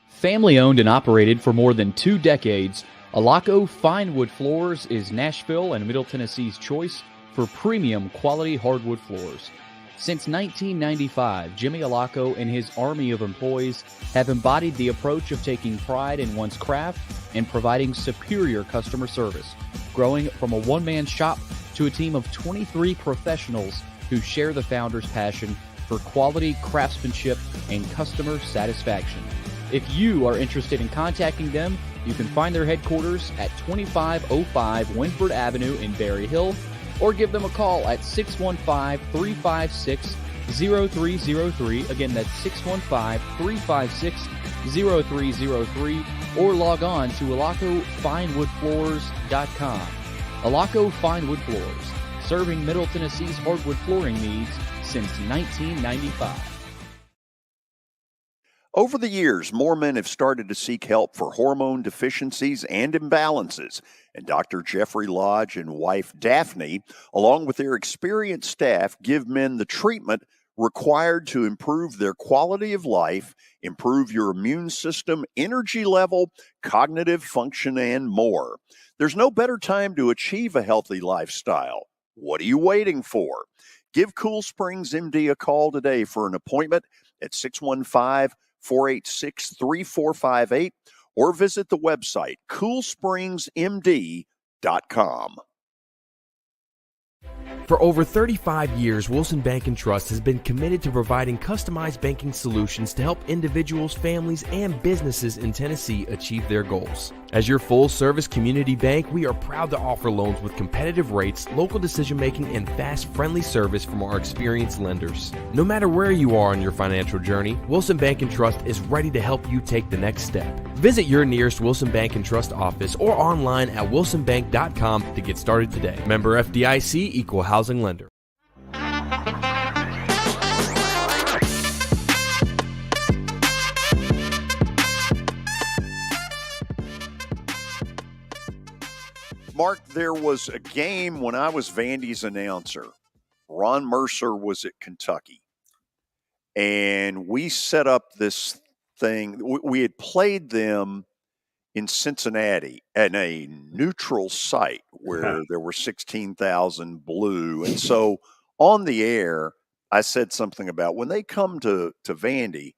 Family owned and operated for more than 2 decades, Alaco Fine Wood Floors is Nashville and Middle Tennessee's choice for premium quality hardwood floors. Since 1995, Jimmy Alaco and his army of employees have embodied the approach of taking pride in one's craft and providing superior customer service, growing from a one-man shop to a team of 23 professionals who share the founder's passion for quality craftsmanship and customer satisfaction. If you are interested in contacting them, you can find their headquarters at 2505 Winford Avenue in Berry Hill, or give them a call at 615-356-0303. Again, that's 615-356-0303, or log on to alacofinewoodfloors.com. Alaco Fine Wood Floors, serving Middle Tennessee's hardwood flooring needs since 1995. Over the years, more men have started to seek help for hormone deficiencies and imbalances, and Dr. Jeffrey Lodge and wife Daphne, along with their experienced staff, give men the treatment required to improve their quality of life, improve your immune system, energy level, cognitive function, and more. There's no better time to achieve a healthy lifestyle. What are you waiting for? Give Cool Springs MD a call today for an appointment at 615-486-3458, or visit the website coolspringsmd.com. For over 35 years, Wilson Bank & Trust has been committed to providing customized banking solutions to help individuals, families, and businesses in Tennessee achieve their goals. As your full-service community bank, we are proud to offer loans with competitive rates, local decision-making, and fast, friendly service from our experienced lenders. No matter where you are on your financial journey, Wilson Bank & Trust is ready to help you take the next step. Visit your nearest Wilson Bank & Trust office or online at wilsonbank.com to get started today. Member FDIC, Equal Housing Lender. Mark, there was a game when I was Vandy's announcer. Ron Mercer was at Kentucky, and we set up this thing. We had played them in Cincinnati at a neutral site where there were 16,000 blue. And so on the air, I said something about when they come to Vandy,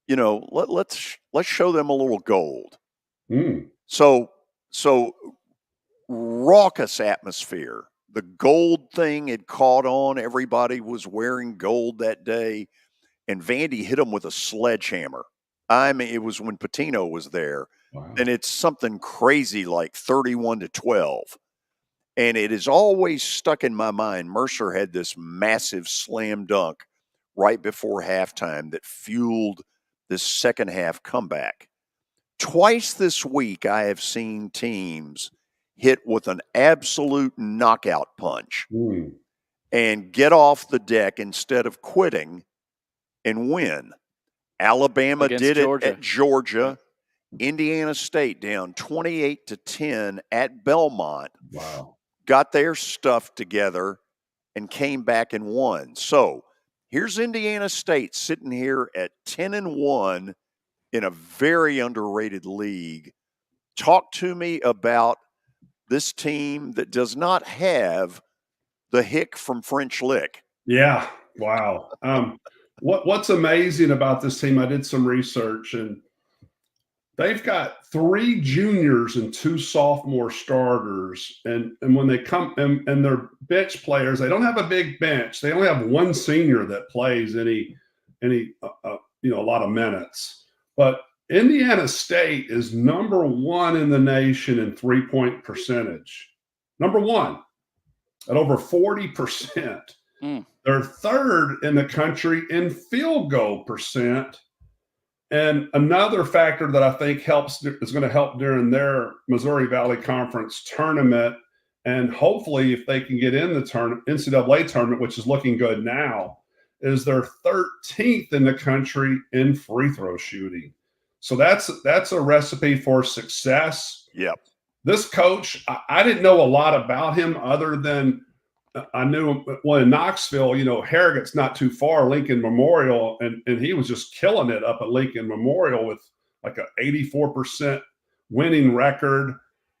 you know, let's show them a little gold. So raucous atmosphere. The gold thing had caught on. Everybody was wearing gold that day, and Vandy hit them with a sledgehammer. I mean, it was when Pitino was there. Wow. And it's something crazy like 31-12. And it is always stuck in my mind. Mercer had this massive slam dunk right before halftime that fueled this second half comeback. Twice this week, I have seen teams hit with an absolute knockout punch and get off the deck instead of quitting and win. Alabama did it at Georgia. Indiana State down 28-10 at Belmont. Wow. Got their stuff together and came back and won. So here's Indiana State sitting here at 10-1 in a very underrated league. Talk to me about this team that does not have the hick from French Lick. Yeah. Wow. What's amazing about this team, I did some research, and they've got 3 juniors and 2 sophomore starters. And when they come and they're bench players, they don't have a big bench. They only have 1 senior that plays a lot of minutes. But Indiana State is number 1 in the nation in 3-point percentage. Number 1 at over 40%. They're 3rd in the country in field goal percent. And another factor that I think is going to help during their Missouri Valley Conference tournament, and hopefully if they can get in the NCAA tournament, which is looking good now, is they're 13th in the country in free throw shooting. So that's a recipe for success. Yep. This coach, I didn't know a lot about him other than I knew him. Well, in Knoxville, Harrogate's not too far, Lincoln Memorial, and he was just killing it up at Lincoln Memorial with like an 84% winning record.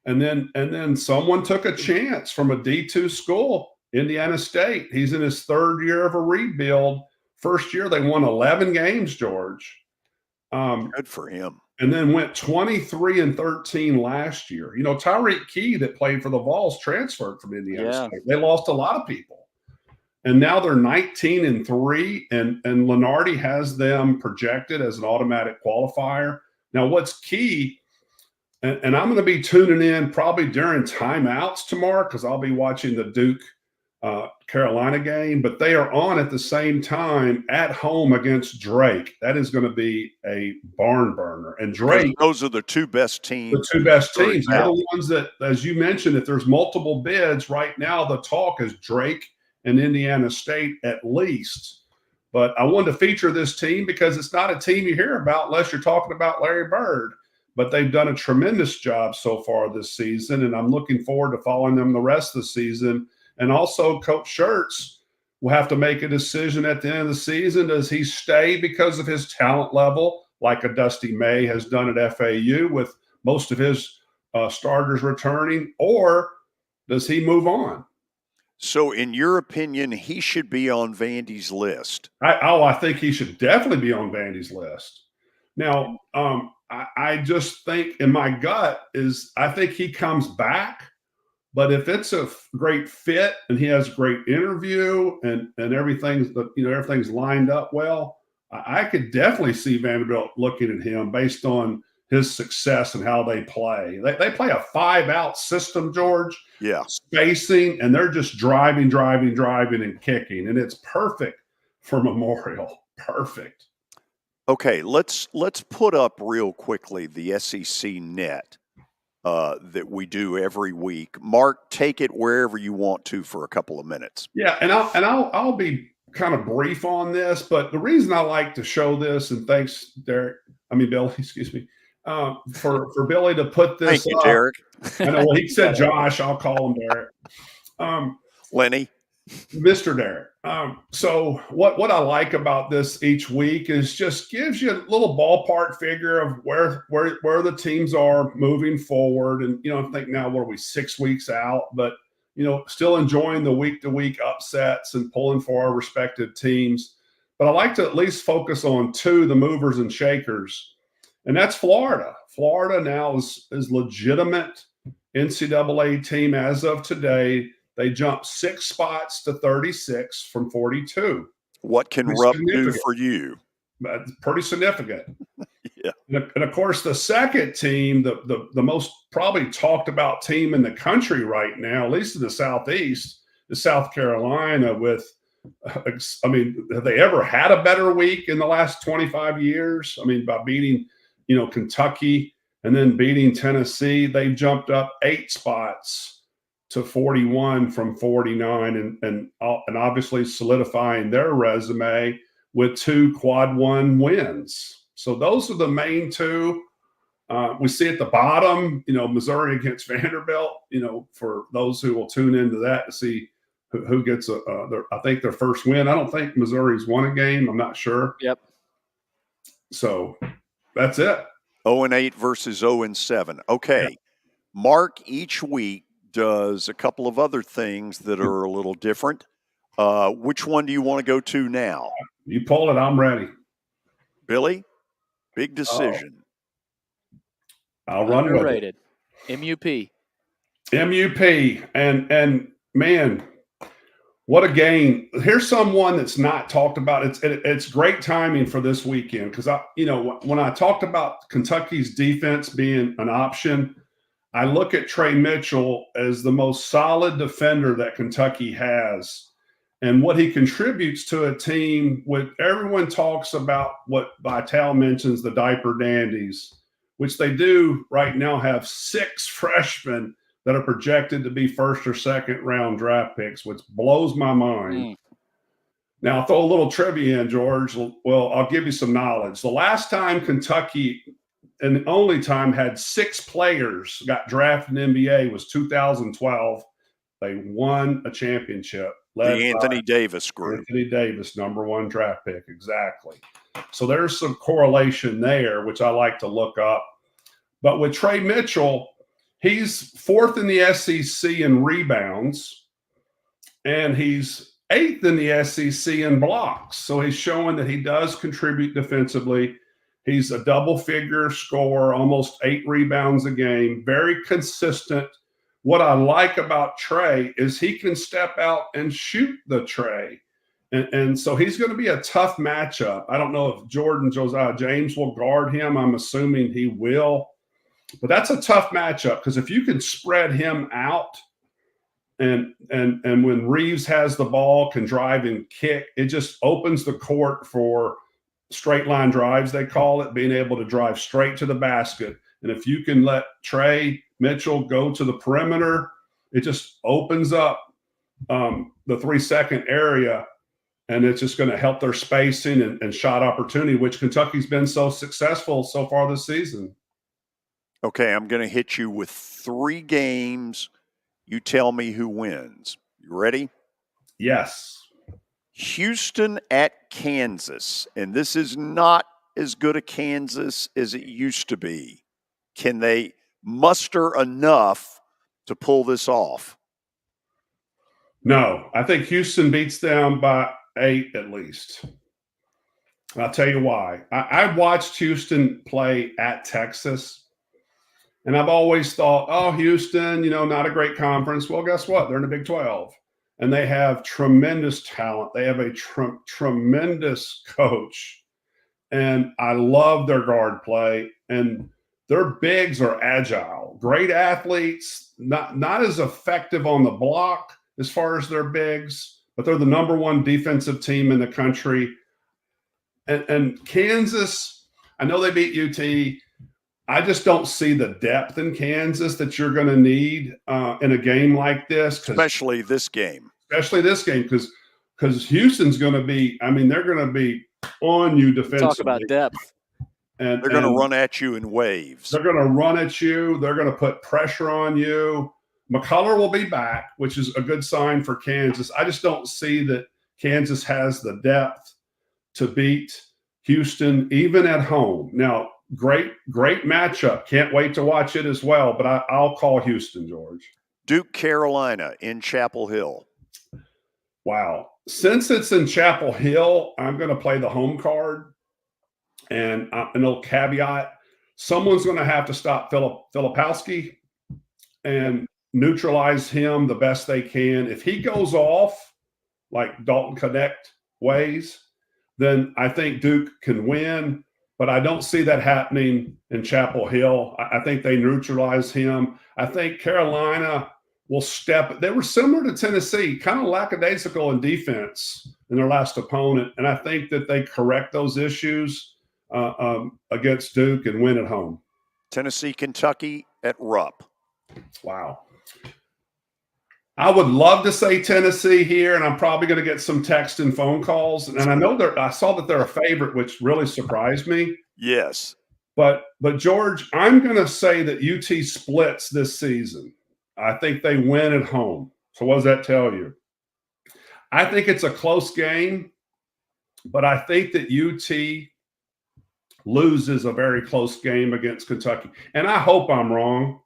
And then someone took a chance from a D2 school, Indiana State. He's in his 3rd year of a rebuild. First year, they won 11 games, George. Good for him. and then went 23-13 last year. You know, Tyreek Key that played for the Vols transferred from Indiana State. They lost a lot of people. And now they're 19-3, and Lenardi has them projected as an automatic qualifier. Now, what's key, and I'm going to be tuning in probably during timeouts tomorrow because I'll be watching the Duke Carolina game, but they are on at the same time at home against Drake. That is going to be a barn burner. And Drake, those are the two best teams. The two best teams. They're the ones that, as you mentioned, if there's multiple bids right now, the talk is Drake and Indiana State at least. But I wanted to feature this team because it's not a team you hear about unless you're talking about Larry Bird. But they've done a tremendous job so far this season, and I'm looking forward to following them the rest of the season. And also, Coach Schertz will have to make a decision at the end of the season. Does he stay because of his talent level, like a Dusty May has done at FAU with most of his starters returning, or does he move on? So, in your opinion, he should be on Vandy's list? I think he should definitely be on Vandy's list. Now, I just think in my gut is I think he comes back. But if it's a great fit and he has a great interview and everything's lined up well, I could definitely see Vanderbilt looking at him based on his success and how they play. They play a 5-out system, George. Yeah. Spacing, and they're just driving, and kicking. And it's perfect for Memorial. Perfect. Okay, let's put up real quickly the SEC net. That we do every week. Mark, take it wherever you want to for a couple of minutes. Yeah, and I'll be kind of brief on this, but the reason I like to show this, and thanks, Billy, excuse me, for Billy to put this. Thank you, Derek. I know. Well, he said Josh. I'll call him Derek. Lenny. Mr. Derek. So what I like about this each week is just gives you a little ballpark figure of where the teams are moving forward. And, I think now, what are we, 6 weeks out, but, still enjoying the week-to-week upsets and pulling for our respective teams. But I like to at least focus on two, the movers and shakers. And that's Florida. Florida now is legitimate NCAA team as of today. They jumped 6 spots to 36 from 42. What can Rupp do for you? That's pretty significant. Yeah. And of course, the second team, the most probably talked about team in the country right now, at least in the Southeast, is South Carolina with, have they ever had a better week in the last 25 years? By beating, Kentucky and then beating Tennessee, they jumped up 8 spots to 41 from 49 and obviously solidifying their resume with 2 quad 1 wins. So those are the main two. We see at the bottom, Missouri against Vanderbilt, for those who will tune into that to see who gets I think their first win. I don't think Missouri's won a game. I'm not sure. Yep. So that's it. 0-8 versus 0-7. Okay. Yeah. Mark each week does a couple of other things that are a little different. Which one do you want to go to now? You pull it, I'm ready. Billy, big decision. I'll run Underrated. with it. MUP. And man, what a game. Here's someone that's not talked about. It's great timing for this weekend because, when I talked about Kentucky's defense being an option, I look at Trey Mitchell as the most solid defender that Kentucky has and what he contributes to a team with everyone talks about what Vitale mentions, the diaper dandies, which they do right now have 6 freshmen that are projected to be first or second round draft picks, which blows my mind. Now, I'll throw a little trivia in, George. Well, I'll give you some knowledge. The last time Kentucky and the only time had 6 players got drafted in the NBA was 2012. They won a championship. The Anthony Davis group. Anthony Davis, #1 draft pick, exactly. So there's some correlation there, which I like to look up. But with Trey Mitchell, he's 4th in the SEC in rebounds, and he's 8th in the SEC in blocks. So he's showing that he does contribute defensively. He's a double-figure scorer, almost 8 rebounds a game, very consistent. What I like about Trey is he can step out and shoot the Trey. And so he's going to be a tough matchup. I don't know if Jordan Josiah James will guard him. I'm assuming he will. But that's a tough matchup because if you can spread him out and when Reeves has the ball, can drive and kick, it just opens the court for straight line drives, they call it, being able to drive straight to the basket. And if you can let Trey Mitchell go to the perimeter, it just opens up the 3-second area, and it's just going to help their spacing and shot opportunity, which Kentucky's been so successful so far this season. Okay, I'm going to hit you with 3 games. You tell me who wins. You ready? Yes. Houston at Kansas, and this is not as good a Kansas as it used to be. Can they muster enough to pull this off? No, I think Houston beats them by 8 at least. And I'll tell you why. I watched Houston play at Texas, and I've always thought, oh, Houston, not a great conference. Well, guess what? They're in the Big 12. And they have tremendous talent. They have a tremendous coach. And I love their guard play. And their bigs are agile, great athletes, not as effective on the block as far as their bigs, but they're the number 1 defensive team in the country. And Kansas, I know they beat UT. I just don't see the depth in Kansas that you're going to need in a game like this. Especially this game. Because Houston's going to be, they're going to be on you defensively. Talk about depth. And they're going to run at you in waves. They're going to run at you. They're going to put pressure on you. McCullough will be back, which is a good sign for Kansas. I just don't see that Kansas has the depth to beat Houston, even at home. Now, great matchup. Can't wait to watch it as well, but I'll call Houston, George. Duke, Carolina in Chapel Hill. Wow. Since it's in Chapel Hill, I'm going to play the home card. And a little caveat, someone's going to have to stop Filipowski and neutralize him the best they can. If he goes off like Dalton Connect ways, then I think Duke can win. But I don't see that happening in Chapel Hill. I think they neutralize him. I think Carolina will step. They were similar to Tennessee, kind of lackadaisical in defense in their last opponent. And I think that they correct those issues against Duke and win at home. Tennessee, Kentucky at Rupp. Wow. I would love to say Tennessee here, and I'm probably going to get some text and phone calls. And I know I saw that they're a favorite, which really surprised me. Yes. But George, I'm going to say that UT splits this season. I think they win at home. So what does that tell you? I think it's a close game, but I think that UT loses a very close game against Kentucky. And I hope I'm wrong.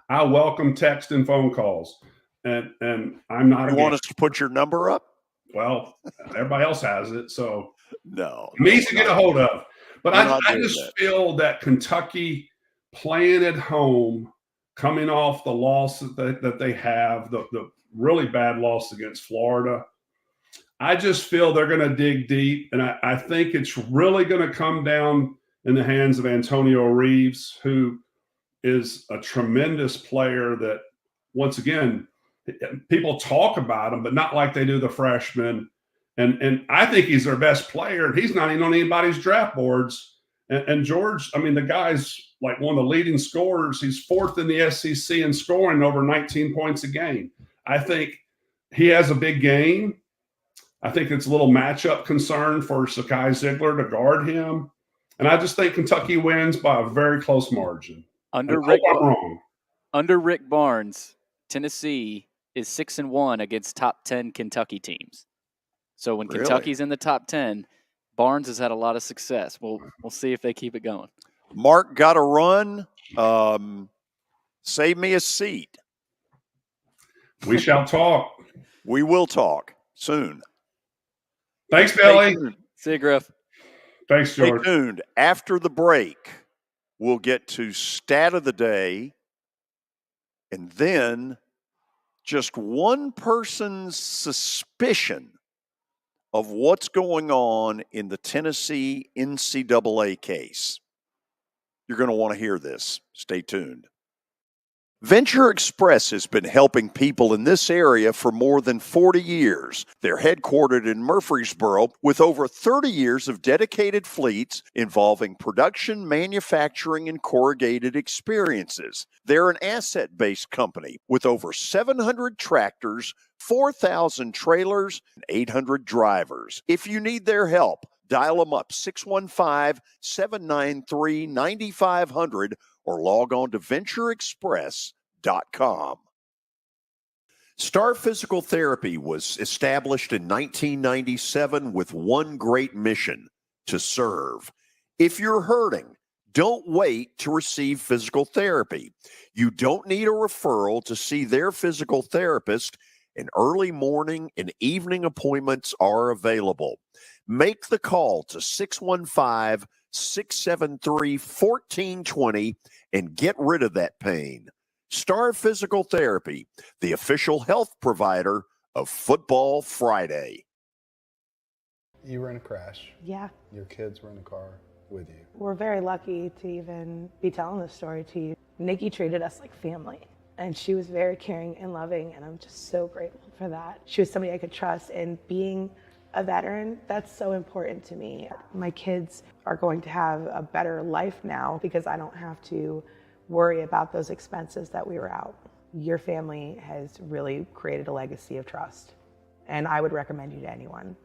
I welcome text and phone calls. And I'm not. You want us to put your number up? Well, everybody else has it. So no. I'm easy to get a hold of. But I just feel that Kentucky playing at home, coming off the loss that they have, the really bad loss against Florida, I just feel they're going to dig deep. And I think it's really going to come down in the hands of Antonio Reeves, who is a tremendous player that, once again, people talk about him, but not like they do the freshmen. And I think he's their best player. He's not even on anybody's draft boards. And George, the guy's like one of the leading scorers. He's 4th in the SEC in scoring, over 19 points a game. I think he has a big game. I think it's a little matchup concern for Sakai Ziegler to guard him. And I just think Kentucky wins by a very close margin. Under Rick Barnes, Tennessee is 6-1 against top 10 Kentucky teams. So when Kentucky's in the top 10, Barnes has had a lot of success. We'll see if they keep it going. Mark got a run. Save me a seat. We shall talk. We will talk soon. Thanks, Billy. See you, Griff. Thanks, Stay George. tuned. After the break, we'll get to stat of the day, and then just one person's suspicion of what's going on in the Tennessee NCAA case. You're going to want to hear this. Stay tuned. Venture Express has been helping people in this area for more than 40 years. They're headquartered in Murfreesboro with over 30 years of dedicated fleets involving production, manufacturing, and corrugated experiences. They're an asset-based company with over 700 tractors, 4,000 trailers, and 800 drivers. If you need their help, dial them up 615-793-9500 or log on to ventureexpress.com. Star Physical Therapy was established in 1997 with one great mission: to serve. If you're hurting, don't wait to receive physical therapy. You don't need a referral to see their physical therapist, and early morning and evening appointments are available. Make the call to 615-673-1420 and get rid of that pain. Star Physical Therapy, the official health provider of Football Friday. You were in a crash. Yeah. Your kids were in the car with you. We're very lucky to even be telling this story to you. Nikki treated us like family, and she was very caring and loving, and I'm just so grateful for that. She was somebody I could trust, and being a veteran, that's so important to me. My kids are going to have a better life now because I don't have to worry about those expenses that we were out. Your family has really created a legacy of trust, and I would recommend you to anyone.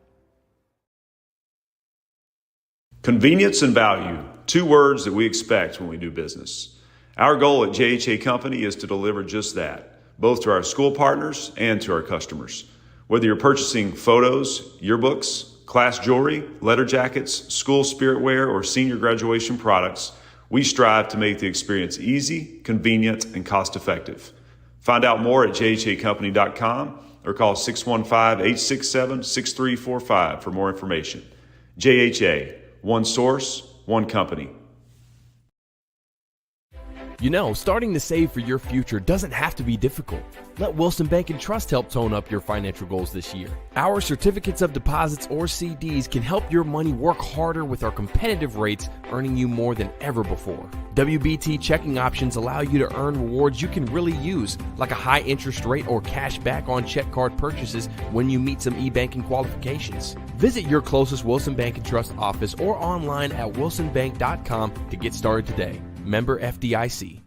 Convenience and value, two words that we expect when we do business. Our goal at JHA Company is to deliver just that, both to our school partners and to our customers. Whether you're purchasing photos, yearbooks, class jewelry, letter jackets, school spirit wear, or senior graduation products, we strive to make the experience easy, convenient, and cost-effective. Find out more at jhacompany.com or call 615-867-6345 for more information. JHA, one source, one company. You know, starting to save for your future doesn't have to be difficult. Let Wilson Bank and Trust help tone up your financial goals this year. Our certificates of deposits or CDs can help your money work harder with our competitive rates, earning you more than ever before. WBT checking options allow you to earn rewards you can really use, like a high interest rate or cash back on check card purchases when you meet some e-banking qualifications. Visit your closest Wilson Bank and Trust office or online at wilsonbank.com to get started today. Member FDIC.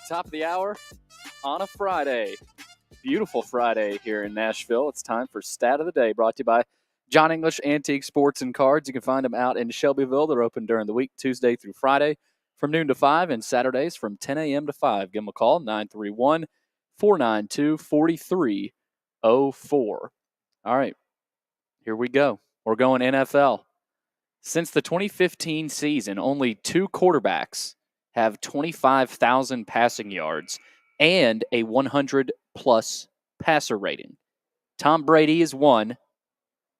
Top of the hour on a Friday. Beautiful Friday here in Nashville. It's time for Stat of the Day, brought to you by John English Antique Sports and Cards. You can find them out in Shelbyville. They're open during the week, Tuesday through Friday from noon to 5, and Saturdays from 10 a.m. to 5. Give them a call, 931-492-4304. All right, here we go. We're going NFL. Since the 2015 season, only two quarterbacks have 25,000 passing yards and a 100-plus passer rating. Tom Brady is one.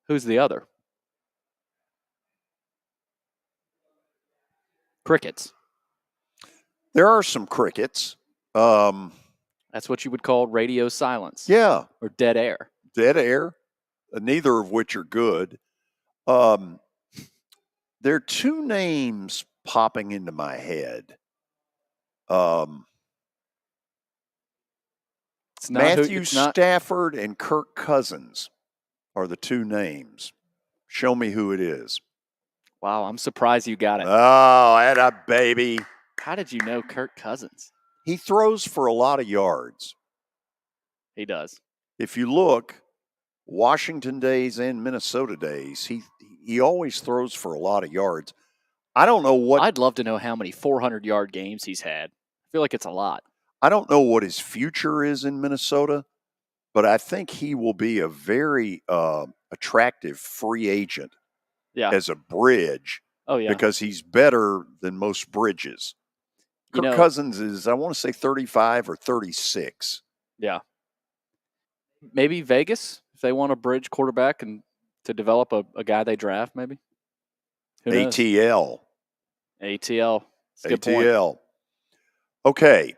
Who's the other? Crickets. There are some crickets. That's what you would call radio silence. Yeah. Or dead air. Dead air, neither of which are good. There are two names popping into my head. Matthew Stafford and Kirk Cousins are the two names. Show me who it is. Wow, I'm surprised you got it. Oh, atta baby. How did you know Kirk Cousins? He throws for a lot of yards. He does. If you look, Washington days and Minnesota days, he always throws for a lot of yards. I don't know what... I'd love to know how many 400-yard games he's had. I feel like it's a lot. I don't know what his future is in Minnesota, but I think he will be a very attractive free agent as a bridge. Oh, yeah. Because he's better than most bridges. Kirk Cousins is, I want to say, 35 or 36. Yeah. Maybe Vegas, if they want a bridge quarterback and to develop a guy they draft, maybe. Who knows? ATL. That's a good ATL. point. Okay.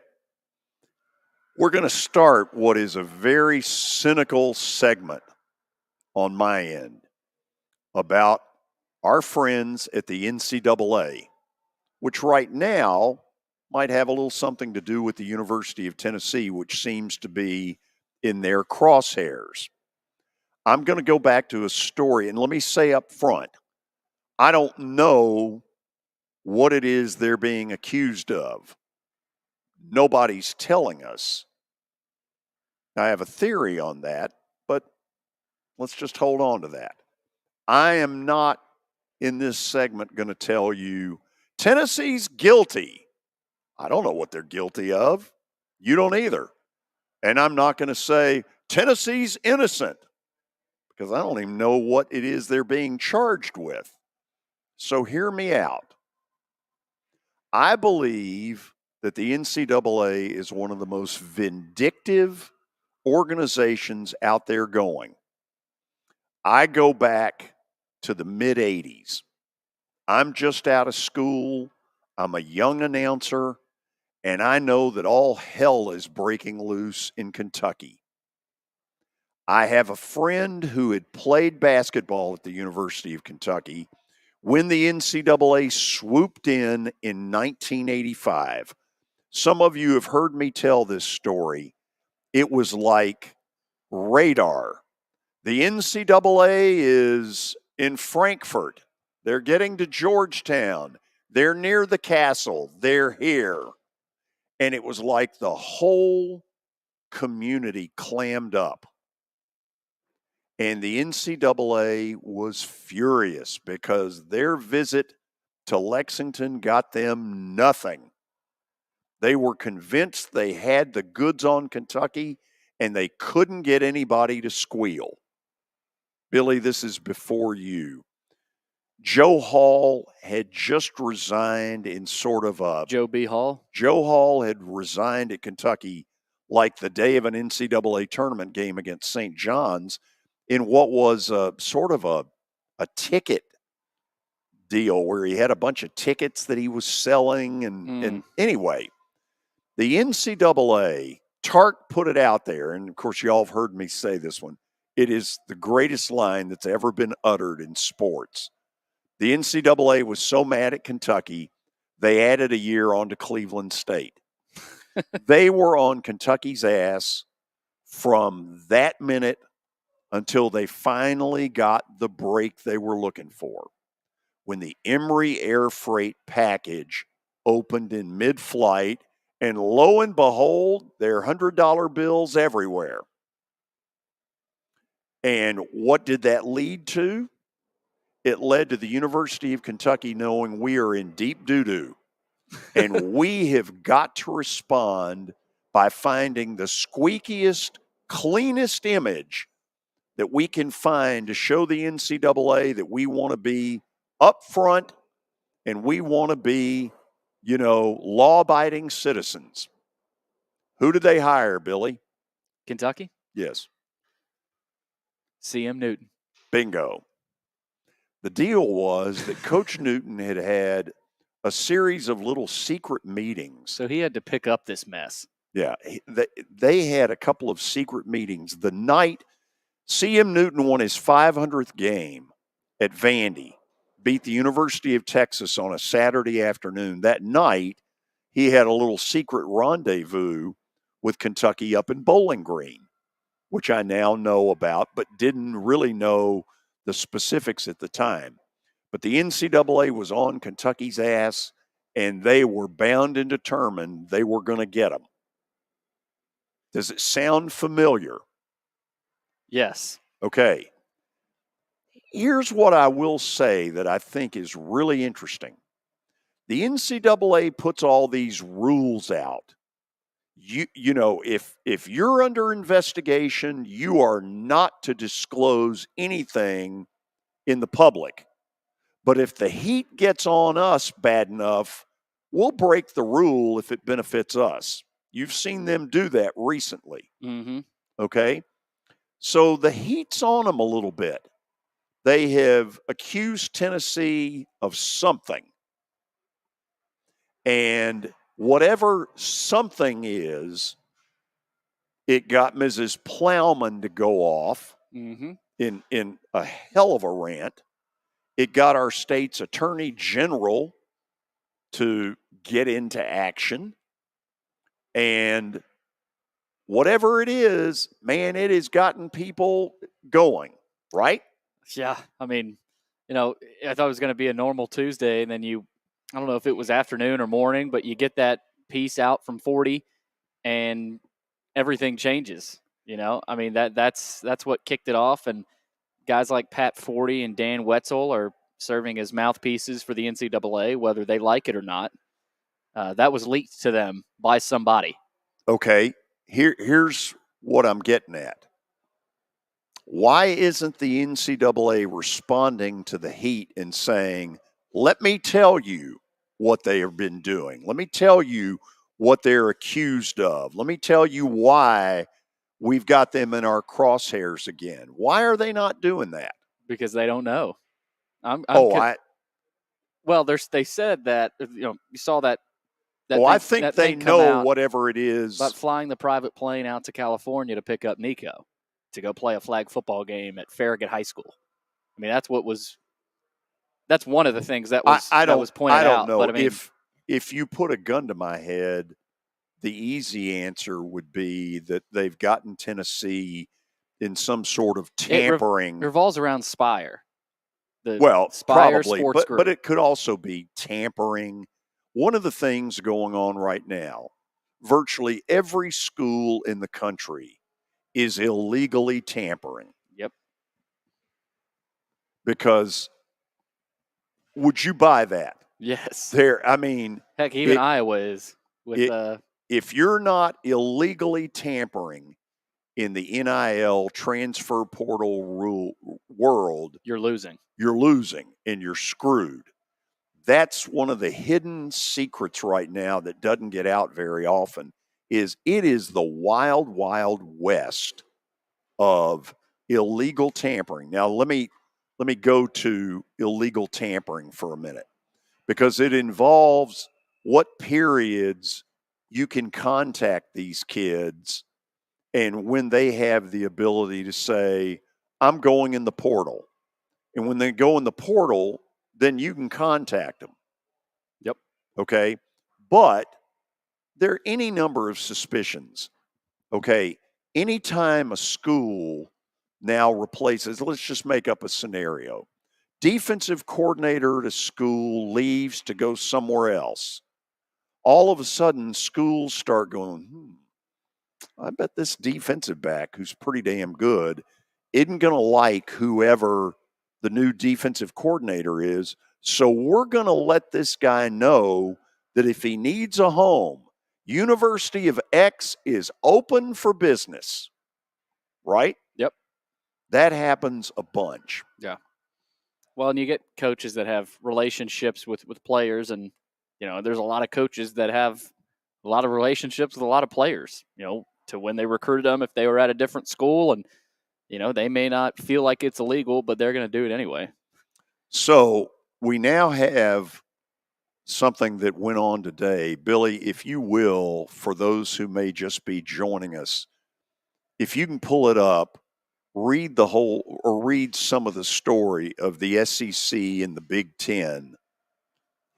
We're going to start what is a very cynical segment on my end about our friends at the NCAA, which right now might have a little something to do with the University of Tennessee, which seems to be in their crosshairs. I'm going to go back to a story, and let me say up front, I don't know what it is they're being accused of. Nobody's telling us. I have a theory on that, but let's just hold on to that. I am not in this segment going to tell you Tennessee's guilty. I don't know what they're guilty of. You don't either. And I'm not going to say Tennessee's innocent because I don't even know what it is they're being charged with. So hear me out. I believe that the NCAA is one of the most vindictive organizations out there going. I go back to the mid-'80s. I'm just out of school. I'm a young announcer, and I know that all hell is breaking loose in Kentucky. I have a friend who had played basketball at the University of Kentucky when the NCAA swooped in 1985. Some of you have heard me tell this story. It was like radar. The NCAA is in Frankfurt. They're getting to Georgetown. They're near the castle. They're here. And it was like the whole community clammed up. And the NCAA was furious because their visit to Lexington got them nothing. They were convinced they had the goods on Kentucky, and they couldn't get anybody to squeal. Billy, this is before you. Joe Hall had just resigned in sort of a... Joe B. Hall? Joe Hall had resigned at Kentucky like the day of an NCAA tournament game against St. John's in what was sort of a ticket deal where he had a bunch of tickets that he was selling. And anyway, the NCAA, Tark put it out there, and of course, y'all have heard me say this one. It is the greatest line that's ever been uttered in sports. The NCAA was so mad at Kentucky, they added a year onto Cleveland State. They were on Kentucky's ass from that minute until they finally got the break they were looking for. When the Emory Air Freight package opened in mid-flight, and lo and behold, there are $100 bills everywhere. And what did that lead to? It led to the University of Kentucky knowing we are in deep doo-doo. And we have got to respond by finding the squeakiest, cleanest image that we can find to show the NCAA that we want to be up front and we want to be, law-abiding citizens. Who did they hire, Billy? Kentucky? Yes. C.M. Newton. Bingo. The deal was that Coach Newton had a series of little secret meetings. So he had to pick up this mess. Yeah. They had a couple of secret meetings. The night C.M. Newton won his 500th game at Vandy, beat the University of Texas on a Saturday afternoon. That night, he had a little secret rendezvous with Kentucky up in Bowling Green, which I now know about, but didn't really know the specifics at the time. But the NCAA was on Kentucky's ass, and they were bound and determined they were going to get them. Does it sound familiar? Yes. Okay. Here's what I will say that I think is really interesting. The NCAA puts all these rules out, you know, if you're under investigation, you are not to disclose anything in the public. But if the heat gets on us bad enough, we'll break the rule if it benefits us. You've seen them do that recently. Mm-hmm. Okay? So the heat's on them a little bit. They have accused Tennessee of something. And whatever something is, it got Mrs. Plowman to go off Mm-hmm. in a hell of a rant. It got our state's attorney general to get into action. And whatever it is, man, it has gotten people going, right? Yeah. I mean, I thought it was going to be a normal Tuesday, and then I don't know if it was afternoon or morning, but you get that piece out from 40 and everything changes. I mean, that's what kicked it off. And guys like Pat Forty and Dan Wetzel are serving as mouthpieces for the NCAA, whether they like it or not. That was leaked to them by somebody. Okay, here's what I'm getting at. Why isn't the NCAA responding to the heat and saying, let me tell you what they have been doing. Let me tell you what they're accused of. Let me tell you why we've got them in our crosshairs again. Why are they not doing that? Because they don't know. Well, they said that, you saw that. I think they know whatever it is. About flying the private plane out to California to pick up Nico to go play a flag football game at Farragut High School. I mean, that's one of the things that was pointed out. I don't know. But I mean, if you put a gun to my head, the easy answer would be that they've gotten Tennessee in some sort of tampering. It revolves around Spire. Probably, Sports Group. But it could also be tampering. One of the things going on right now, virtually every school in the country is illegally tampering. Yep. Because would you buy that? Yes. Heck, even Iowa is. If you're not illegally tampering in the NIL transfer portal world, you're losing. You're losing, and you're screwed. That's one of the hidden secrets right now that doesn't get out very often. It is the wild, wild west of illegal tampering. Now, let me go to illegal tampering for a minute, because it involves what periods you can contact these kids and when they have the ability to say, I'm going in the portal. And when they go in the portal, then you can contact them. Yep. Okay. But there are any number of suspicions. Okay. Anytime a school now replaces, let's just make up a scenario. Defensive coordinator at a school leaves to go somewhere else. All of a sudden, schools start going, I bet this defensive back, who's pretty damn good, isn't going to like whoever the new defensive coordinator is. So we're going to let this guy know that if he needs a home, University of X is open for business. Right? Yep. That happens a bunch. Yeah. Well, and you get coaches that have relationships with players, and there's a lot of coaches that have a lot of relationships with a lot of players, to when they recruited them if they were at a different school, and they may not feel like it's illegal, but they're going to do it anyway. So we now have something that went on today. Billy, if you will, for those who may just be joining us, if you can pull it up, read some of the story of the SEC and the Big Ten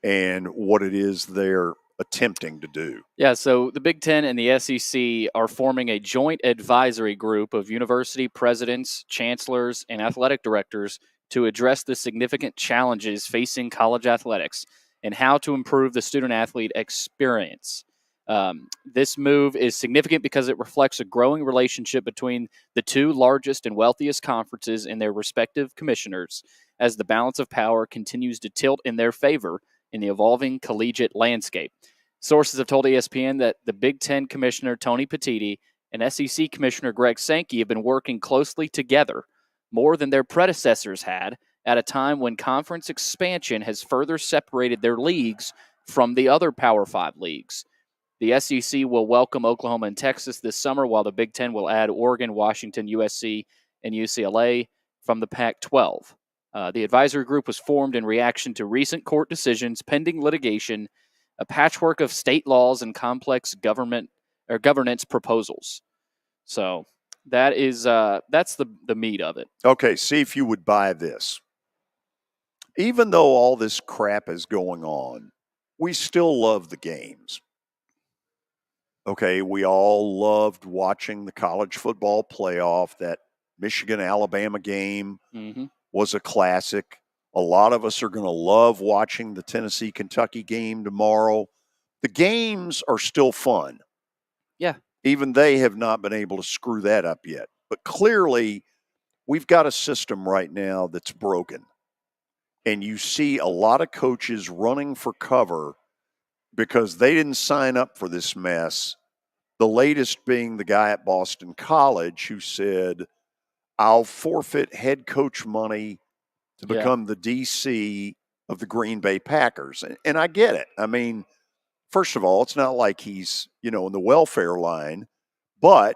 and what it is they're attempting to do. Yeah, so the Big Ten and the SEC are forming a joint advisory group of university presidents, chancellors, and athletic directors to address the significant challenges facing college athletics and how to improve the student-athlete experience. This move is significant because it reflects a growing relationship between the two largest and wealthiest conferences and their respective commissioners, as the balance of power continues to tilt in their favor in the evolving collegiate landscape. Sources have told ESPN that the Big Ten Commissioner Tony Petitti and SEC Commissioner Greg Sankey have been working closely together more than their predecessors had at a time when conference expansion has further separated their leagues from the other Power 5 leagues. The SEC will welcome Oklahoma and Texas this summer, while the Big Ten will add Oregon, Washington, USC, and UCLA from the Pac-12. The advisory group was formed in reaction to recent court decisions, pending litigation, a patchwork of state laws, and complex governance proposals. So that's the meat of it. Okay, see if you would buy this. Even though all this crap is going on, we still love the games. Okay, we all loved watching the college football playoff. That Michigan-Alabama game was a classic. A lot of us are going to love watching the Tennessee-Kentucky game tomorrow. The games are still fun. Yeah. Even they have not been able to screw that up yet. But clearly, we've got a system right now that's broken. And you see a lot of coaches running for cover because they didn't sign up for this mess. The latest being the guy at Boston College who said, I'll forfeit head coach money to become the DC of the Green Bay Packers. And I get it. I mean, first of all, it's not like he's, in the welfare line, but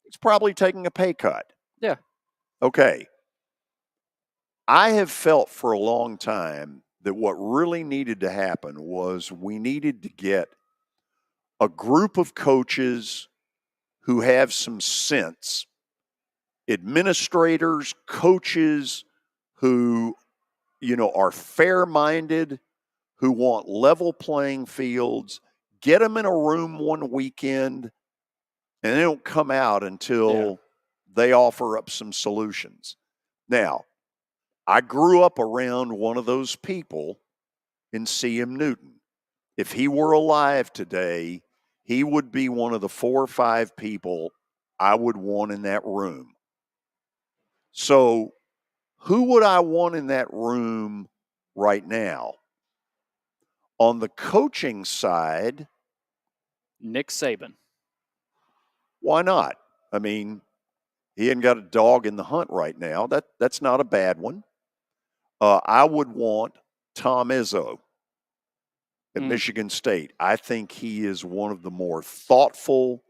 he's probably taking a pay cut. Yeah. Okay. I have felt for a long time that what really needed to happen was we needed to get a group of coaches who have some sense, administrators, coaches who, are fair-minded, who want level playing fields, get them in a room one weekend, and they don't come out until they offer up some solutions. Now, I grew up around one of those people in C.M. Newton. If he were alive today, he would be one of the 4 or 5 people I would want in that room. So who would I want in that room right now? On the coaching side, Nick Saban. Why not? I mean, he ain't got a dog in the hunt right now. That's not a bad one. I would want Tom Izzo at Michigan State. I think he is one of the more thoughtful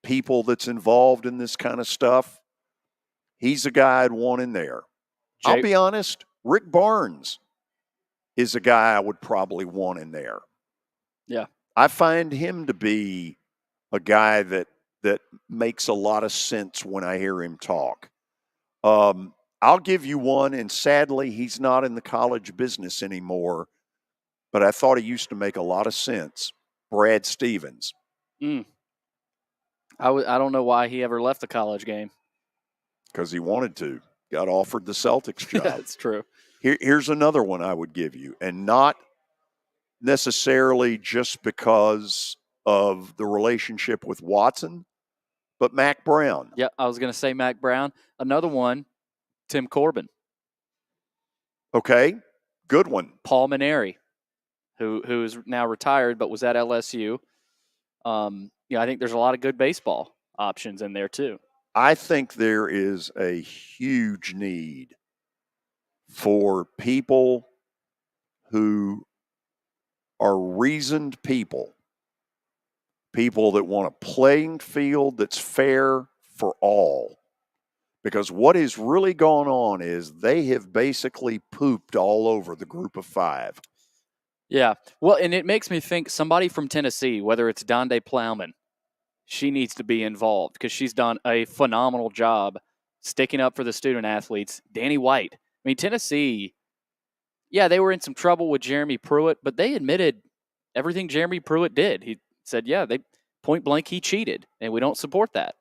people that's involved in this kind of stuff. He's a guy I'd want in there. I'll be honest, Rick Barnes is a guy I would probably want in there. Yeah. I find him to be a guy that makes a lot of sense when I hear him talk. I'll give you one, and sadly, he's not in the college business anymore, but I thought he used to make a lot of sense. Brad Stevens. I don't know why he ever left the college game. Because he wanted to. Got offered the Celtics job. That's true. Here's another one I would give you, and not necessarily just because of the relationship with Watson, but Mac Brown. Yeah, I was going to say Mac Brown. Another one, Tim Corbin. Okay, good one. Paul Maneri, who is now retired but was at LSU. I think there's a lot of good baseball options in there too. I think there is a huge need for people who are reasoned people that want a playing field that's fair for all. Because what is really going on is they have basically pooped all over the group of 5. Yeah. Well, and it makes me think somebody from Tennessee, whether it's Donde Plowman, she needs to be involved because she's done a phenomenal job sticking up for the student athletes. Danny White. I mean, Tennessee, they were in some trouble with Jeremy Pruitt, but they admitted everything Jeremy Pruitt did. He said, they point blank, he cheated, and we don't support that.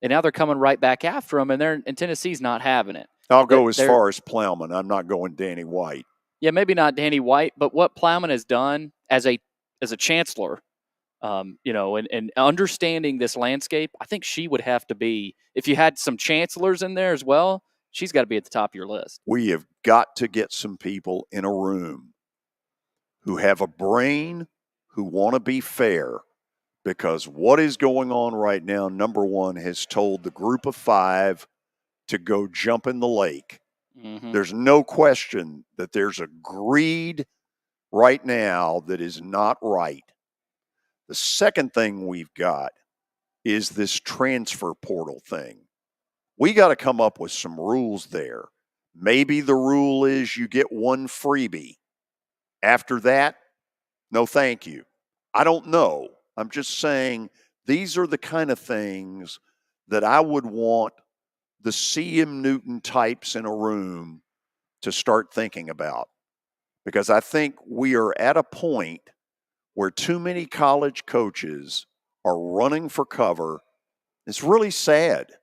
And now they're coming right back after him, and Tennessee's not having it. I'll go as far as Plowman. I'm not going Danny White. Yeah, maybe not Danny White, but what Plowman has done as a chancellor, and understanding this landscape, I think she would have to be, if you had some chancellors in there as well, she's got to be at the top of your list. We have got to get some people in a room who have a brain, who want to be fair, because what is going on right now, number one, has told the group of 5 to go jump in the lake. Mm-hmm. There's no question that there's a greed right now that is not right. The second thing we've got is this transfer portal thing. We got to come up with some rules there. Maybe the rule is you get one freebie. After that, no thank you. I don't know. I'm just saying these are the kind of things that I would want the C.M. Newton types in a room to start thinking about. Because I think we are at a point where too many college coaches are running for cover. It's really sad. It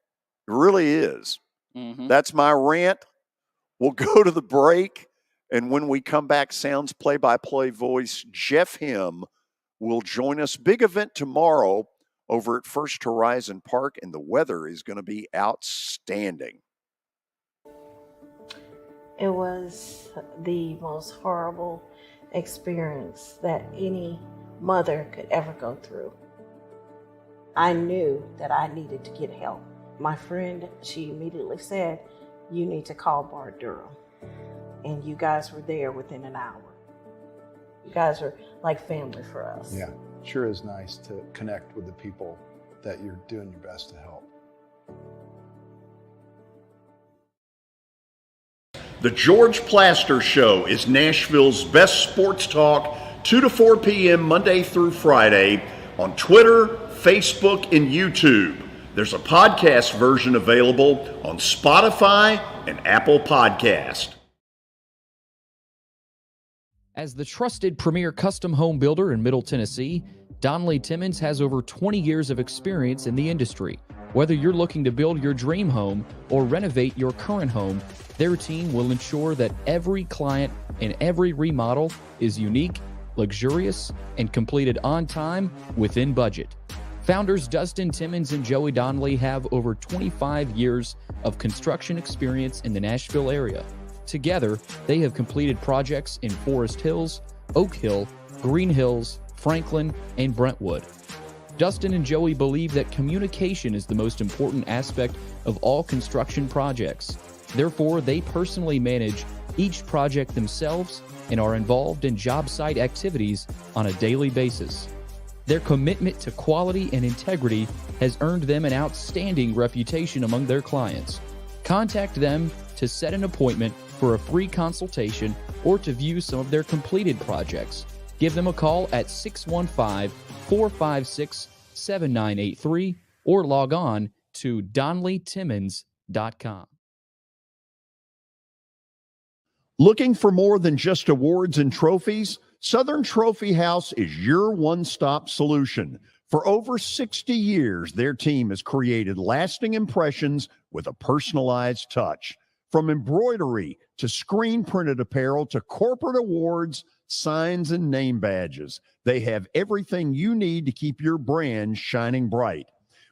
really is. Mm-hmm. That's my rant. We'll go to the break. And when we come back, Sounds play-by-play voice Jeff Him will join us. Big event tomorrow over at First Horizon Park, and the weather is going to be outstanding. It was the most horrible experience that any mother could ever go through. I knew that I needed to get help. My friend, she immediately said, "You need to call Bart Durham." And you guys were there within an hour. You guys are like family for us. Yeah, sure is nice to connect with the people that you're doing your best to help. The George Plaster Show is Nashville's best sports talk, 2 to 4 p.m. Monday through Friday on Twitter, Facebook, and YouTube. There's a podcast version available on Spotify and Apple Podcast. As the trusted premier custom home builder in Middle Tennessee, Donnelly Timmons has over 20 years of experience in the industry. Whether you're looking to build your dream home or renovate your current home, their team will ensure that every client and every remodel is unique, luxurious, and completed on time within budget. Founders Dustin Timmons and Joey Donnelly have over 25 years of construction experience in the Nashville area. Together, they have completed projects in Forest Hills, Oak Hill, Green Hills, Franklin, and Brentwood. Dustin and Joey believe that communication is the most important aspect of all construction projects. Therefore, they personally manage each project themselves and are involved in job site activities on a daily basis. Their commitment to quality and integrity has earned them an outstanding reputation among their clients. Contact them to set an appointment for a free consultation or to view some of their completed projects. Give them a call at 615-456-7983 or log on to DonnellyTimmons.com. Looking for more than just awards and trophies? Southern Trophy House is your one-stop solution. For over 60 years, their team has created lasting impressions with a personalized touch. From embroidery to screen-printed apparel to corporate awards, signs, and name badges, they have everything you need to keep your brand shining bright.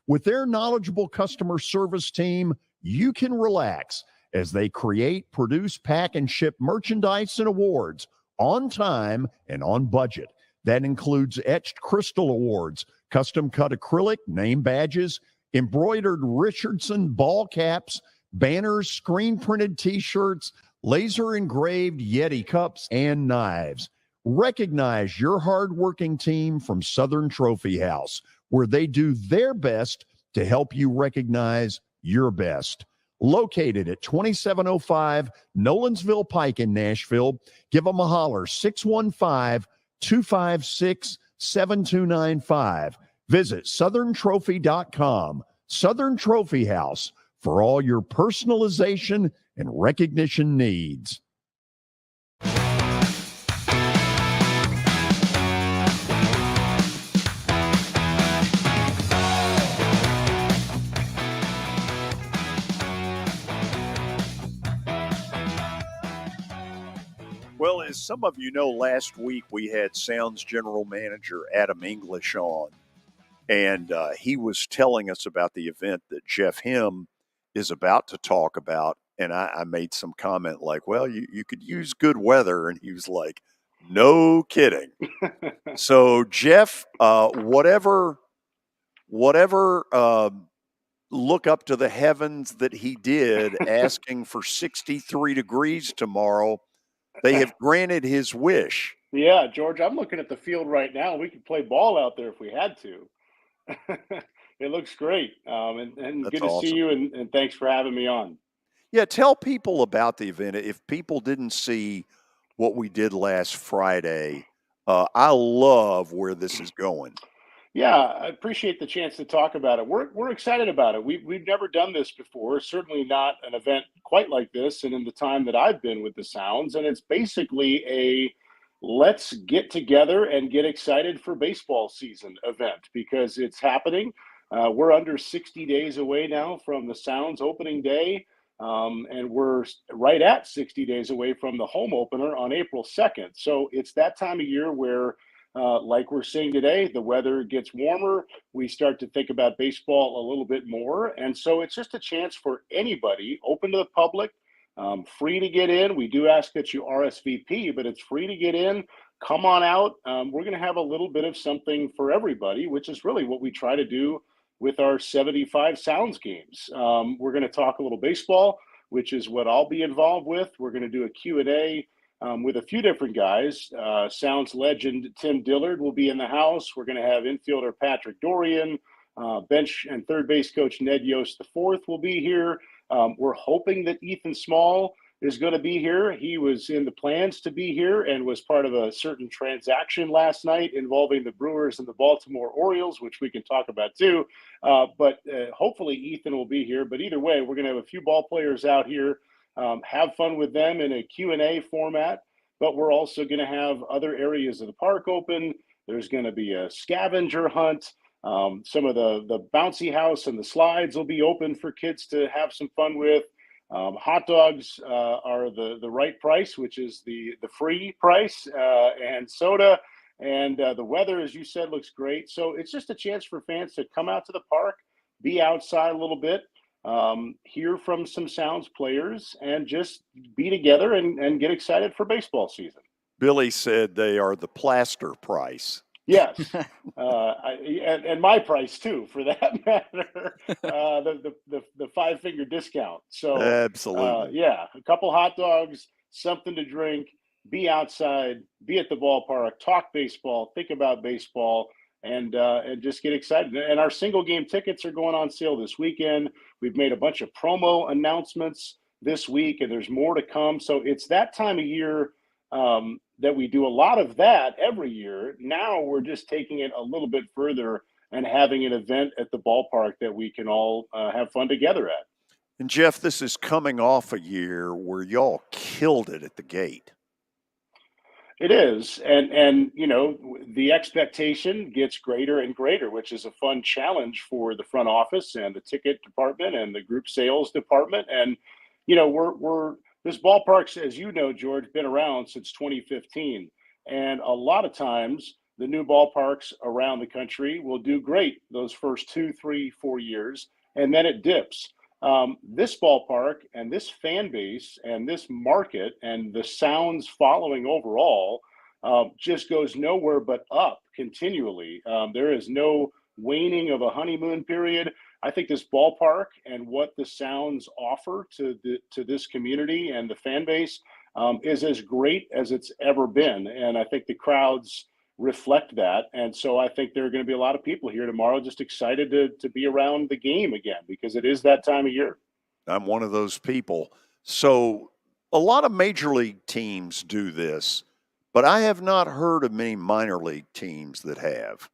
With their knowledgeable customer service team, you can relax as they create, produce, pack, and ship merchandise and awards on time and on budget. That includes etched crystal awards, custom-cut acrylic, name badges, embroidered Richardson ball caps, banners, screen-printed T-shirts, laser-engraved Yeti cups, and knives. Recognize your hard-working team from Southern Trophy House, where they do their best to help you recognize your best. Located at 2705 Nolensville Pike in Nashville, give them a holler, 615-256-7295. Visit southerntrophy.com. Southern Trophy House, for all your personalization and recognition needs. Well, as some of you know, last week we had Sounds General Manager Adam English on, and he was telling us about the event that Jeff Him is about to talk about. And I made some comment like, well, you could use good weather. And he was like, No kidding. So, Jeff, whatever look up to the heavens that he did asking for 63 degrees tomorrow, they have granted his wish. Yeah, George, I'm looking at the field right now. We could play ball out there if we had to. It looks great. And That's good to see awesome. you, and thanks for having me on. Yeah, tell people about the event. If people didn't see what we did last Friday, I love where this is going. Yeah, I appreciate the chance to talk about it. We're excited about it. We've never done this before. Certainly not an event quite like this, and in the time that I've been with the Sounds, and it's basically a let's get together and get excited for baseball season event because it's happening. We're under 60 days away now from the Sounds opening day, and we're right at 60 days away from the home opener on April 2nd. So it's that time of year where like we're seeing today, the weather gets warmer. We start to think about baseball a little bit more. And so it's just a chance for anybody, open to the public, free to get in. We do ask that you RSVP, but it's free to get in. Come on out. We're going to have a little bit of something for everybody, which is really what we try to do with our 75 Sounds games. We're going to talk a little baseball, which is what I'll be involved with. We're going to do a Q&A with a few different guys. Sounds legend Tim Dillard will be in the house. We're going to have infielder Patrick Dorian, bench and third base coach Ned Yost IV will be here. We're hoping that Ethan Small is going to be here. He was in the plans to be here and was part of a certain transaction last night involving the Brewers and the Baltimore Orioles, which we can talk about too. But hopefully Ethan will be here. But either way, we're going to have a few ball players out here. Have fun with them in a Q&A format, but we're also going to have other areas of the park open. There's going to be a scavenger hunt. Some of the bouncy house and the slides will be open for kids to have some fun with. Hot dogs are the right price, which is the free price, and soda. And the weather, as you said, looks great. So it's just a chance for fans to come out to the park, be outside a little bit, hear from some Sounds players, and just be together and get excited for baseball season. Billy said they are the plaster price. Yes, and my price too, for that matter. The 5-finger discount. So absolutely, yeah, a couple hot dogs, something to drink, be outside, be at the ballpark, talk baseball, think about baseball, and just get excited. And our single game tickets are going on sale this weekend. We've made a bunch of promo announcements this week, and there's more to come. So it's that time of year that we do a lot of that every year. Now we're just taking it a little bit further and having an event at the ballpark that we can all have fun together at. And Jeff, this is coming off a year where y'all killed it at the gate. It is. And you know, the expectation gets greater and greater, which is a fun challenge for the front office and the ticket department and the group sales department. And, you know, we're this ballpark's, as you know, George, been around since 2015. And a lot of times the new ballparks around the country will do great those first 2, 3, 4 years, and then it dips. This ballpark and this fan base and this market and the Sounds following overall just goes nowhere but up continually. There is no waning of a honeymoon period. I think this ballpark and what the Sounds offer to this community and the fan base is as great as it's ever been. And I think the crowds reflect that. And so I think there are going to be a lot of people here tomorrow just excited to be around the game again because it is that time of year. I'm one of those people. So a lot of major league teams do this, but I have not heard of many minor league teams that have.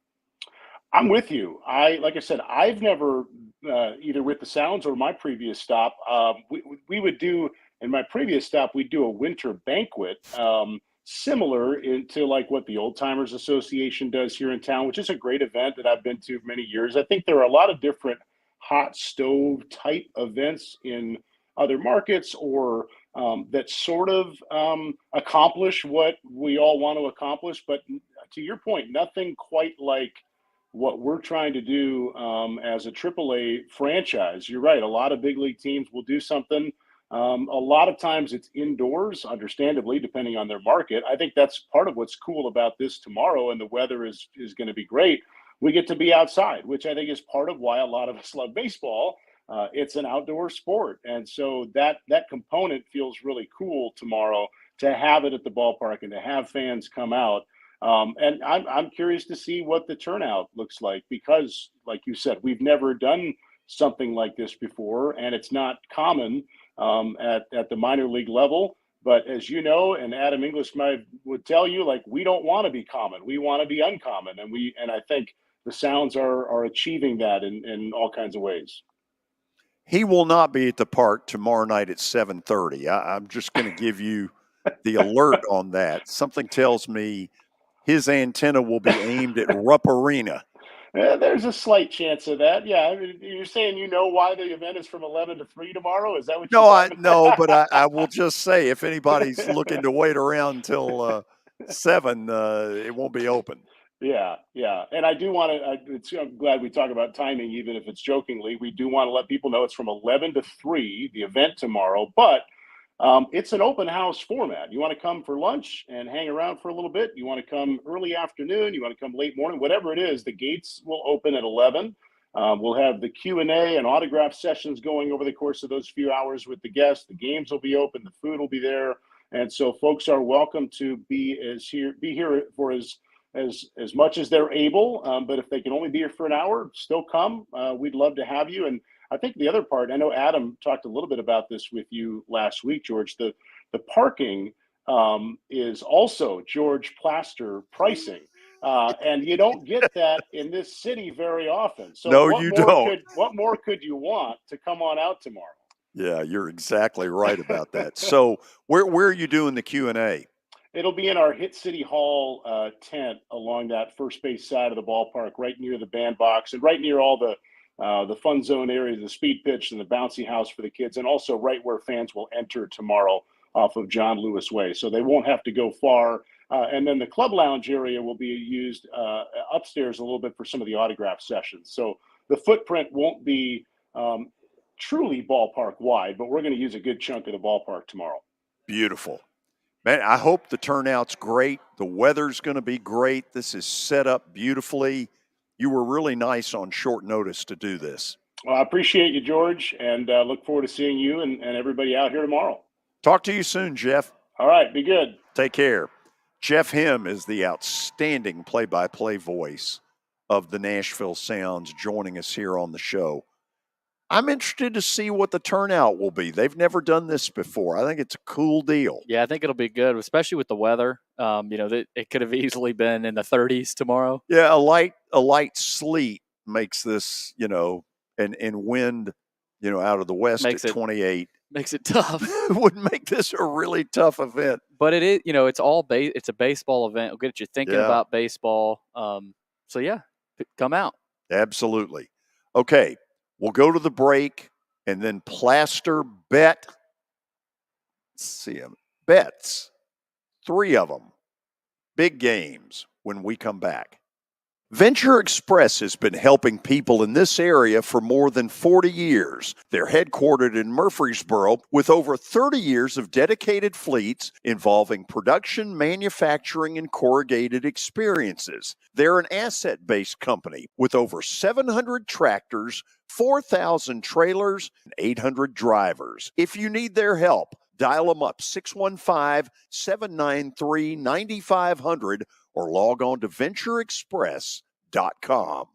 I'm with you. Like I said, I've never either with the Sounds or my previous stop. We would do in my previous stop. We'd do a winter banquet, similar to like what the Old Timers Association does here in town, which is a great event that I've been to many years. I think there are a lot of different hot stove type events in other markets or that sort of accomplish what we all want to accomplish. But to your point, nothing quite like what we're trying to do as a AAA franchise. You're right. A lot of big league teams will do something A lot of times it's indoors, understandably, depending on their market. I think that's part of what's cool about this tomorrow, and the weather is going to be great. We get to be outside, which I think is part of why a lot of us love baseball. It's an outdoor sport, and so that component feels really cool tomorrow to have it at the ballpark and to have fans come out. And I'm curious to see what the turnout looks like because, like you said, we've never done something like this before, and it's not common at the minor league level. But as you know, and Adam English would tell you, like, we don't want to be common. We want to be uncommon. And I think the Sounds are achieving that in all kinds of ways. He will not be at the park tomorrow night at 7:30. I'm just going to give you the alert on that. Something tells me his antenna will be aimed at Rupp Arena. There's a slight chance of that. Yeah, I mean, you're saying you know why the event is from 11 to 3 tomorrow? Is that what you're No, but I will just say if anybody's looking to wait around until 7, it won't be open. Yeah. And I do want to, I'm glad we talk about timing, even if it's jokingly. We do want to let people know it's from 11 to 3, the event tomorrow, but it's an open house format. You want to come for lunch and hang around for a little bit. You want to come early afternoon. You want to come late morning, whatever it is, the gates will open at 11. We'll have the Q&A and autograph sessions going over the course of those few hours with the guests. The games will be open. The food will be there. And so folks are welcome to be here for as much as they're able. But if they can only be here for an hour, still come. We'd love to have you. And I think the other part, I know Adam talked a little bit about this with you last week, George. The parking is also George Plaster pricing. And you don't get that in this city very often. So no, you don't. What more could you want to come on out tomorrow? Yeah, you're exactly right about that. So where are you doing the Q&A? It'll be in our Hit City Hall tent along that first base side of the ballpark, right near the bandbox and right near all the fun zone areas, the speed pitch and the bouncy house for the kids, and also right where fans will enter tomorrow off of John Lewis Way. So they won't have to go far. And then the club lounge area will be used upstairs a little bit for some of the autograph sessions. So the footprint won't be truly ballpark wide, but we're going to use a good chunk of the ballpark tomorrow. Beautiful. Man, I hope the turnout's great. The weather's going to be great. This is set up beautifully. You were really nice on short notice to do this. Well, I appreciate you, George, and look forward to seeing you and everybody out here tomorrow. Talk to you soon, Jeff. All right, be good. Take care. Jeff Him is the outstanding play-by-play voice of the Nashville Sounds joining us here on the show. I'm interested to see what the turnout will be. They've never done this before. I think it's a cool deal. Yeah, I think it'll be good, especially with the weather. It could have easily been in the 30s tomorrow. Yeah, a light sleet makes this, and wind, out of the west at 28. Makes it tough. Would make this a really tough event. But it is, it's all it's a baseball event. It'll get you thinking about baseball. So yeah, come out. Absolutely. Okay. We'll go to the break and then Plaster bet. Let's see them. Bets. 3 of them. Big games when we come back. Venture Express has been helping people in this area for more than 40 years. They're headquartered in Murfreesboro with over 30 years of dedicated fleets involving production, manufacturing, and corrugated experiences. They're an asset-based company with over 700 tractors, 4,000 trailers, and 800 drivers. If you need their help, dial them up 615-793-9500 or log on to ventureexpress.com.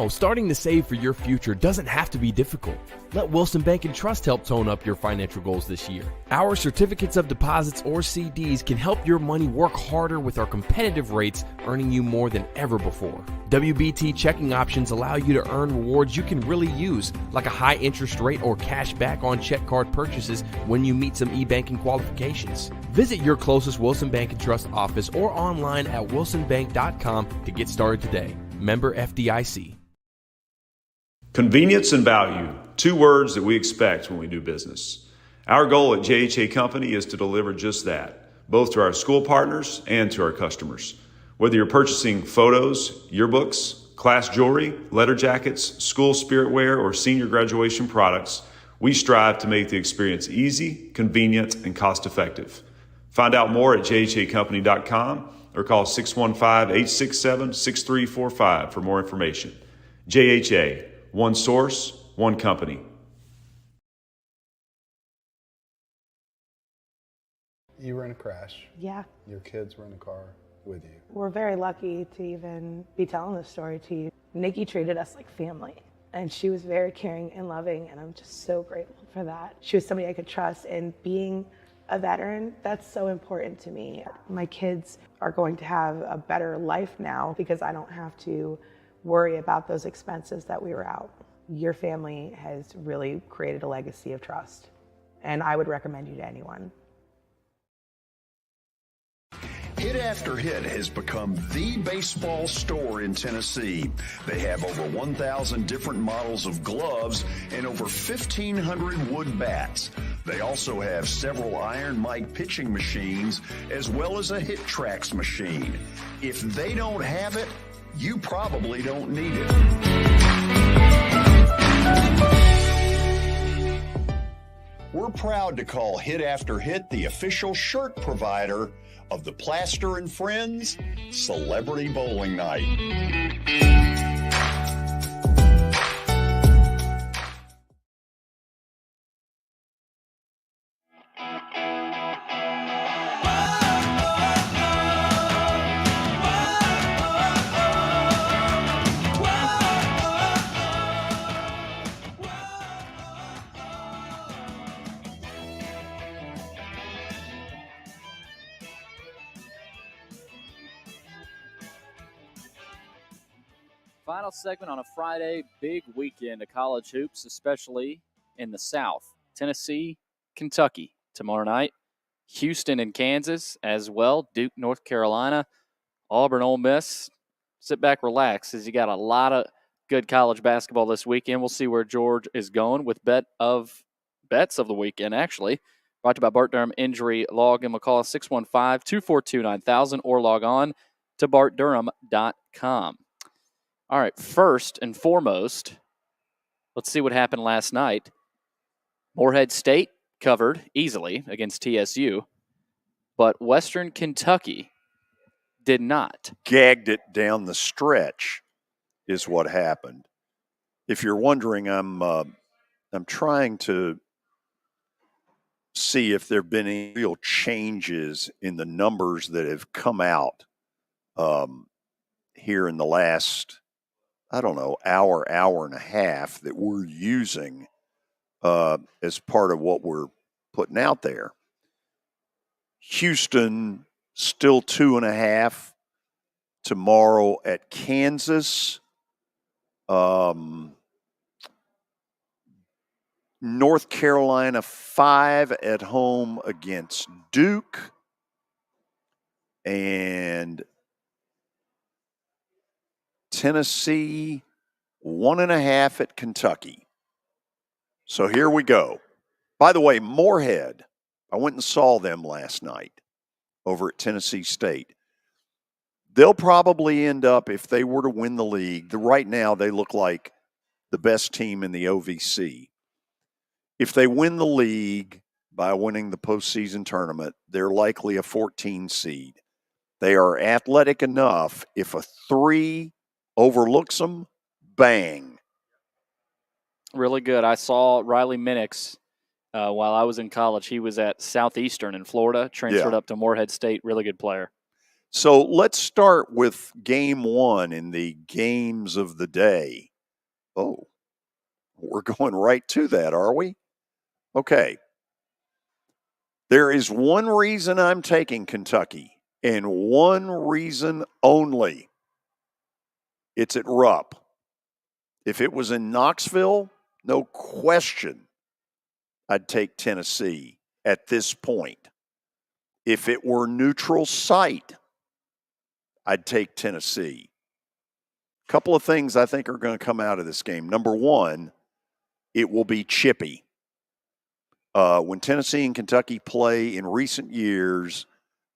Starting to save for your future doesn't have to be difficult. Let Wilson Bank and Trust help tone up your financial goals this year. Our certificates of deposits or CDs can help your money work harder with our competitive rates, earning you more than ever before. WBT checking options allow you to earn rewards you can really use, like a high interest rate or cash back on check card purchases when you meet some e-banking qualifications. Visit your closest Wilson Bank and Trust office or online at wilsonbank.com to get started today. Member FDIC. Convenience and value, 2 words that we expect when we do business. Our goal at JHA Company is to deliver just that, both to our school partners and to our customers. Whether you're purchasing photos, yearbooks, Class jewelry, letter jackets, school spirit wear, or senior graduation products, we strive to make the experience easy, convenient, and cost-effective. Find out more at jhacompany.com or call 615-867-6345 for more information. JHA, one source, one company. You were in a crash. Yeah. Your kids were in the car with you. We're very lucky to even be telling this story to you. Nikki treated us like family, and she was very caring and loving, and I'm just so grateful for that. She was somebody I could trust, and being a veteran, that's so important to me. My kids are going to have a better life now because I don't have to worry about those expenses that we were out. Your family has really created a legacy of trust, and I would recommend you to anyone. Hit After Hit has become the baseball store in Tennessee. They have over 1,000 different models of gloves and over 1,500 wood bats. They also have several Iron Mike pitching machines as well as a Hit Tracks machine. If they don't have it, you probably don't need it. We're proud to call Hit After Hit the official shirt provider of the Plaster and Friends Celebrity Bowling Night. Final segment on a Friday, big weekend of college hoops, especially in the South. Tennessee, Kentucky tomorrow night. Houston and Kansas as well. Duke, North Carolina. Auburn, Ole Miss. Sit back, relax, as you got a lot of good college basketball this weekend. We'll see where George is going with bets of the weekend, actually. Brought to you by Bart Durham Injury Law. Give them a call, 615-242-9000, or log on to bartdurham.com. All right, first and foremost, let's see what happened last night. Morehead State covered easily against TSU, but Western Kentucky did not. Gagged it down the stretch is what happened. If you're wondering, I'm trying to see if there have been any real changes in the numbers that have come out here in the last, hour and a half that we're using as part of what we're putting out there. Houston still 2.5 tomorrow at Kansas. North Carolina 5 at home against Duke. And Tennessee 1.5 at Kentucky. So here we go. By the way, Morehead, I went and saw them last night over at Tennessee State. They'll probably end up, if they were to win the league, right now they look like the best team in the OVC. If they win the league by winning the postseason tournament, they're likely a 14 seed. They are athletic enough. If a 3 overlooks them, bang. Really good. I saw Riley Minix while I was in college. He was at Southeastern in Florida, transferred up to Morehead State. Really good player. So let's start with game 1 in the games of the day. Oh, we're going right to that, are we? Okay. There is one reason I'm taking Kentucky, and one reason only. It's at Rupp. If it was in Knoxville, no question, I'd take Tennessee at this point. If it were neutral site, I'd take Tennessee. A couple of things I think are going to come out of this game. Number one, it will be chippy. When Tennessee and Kentucky play in recent years,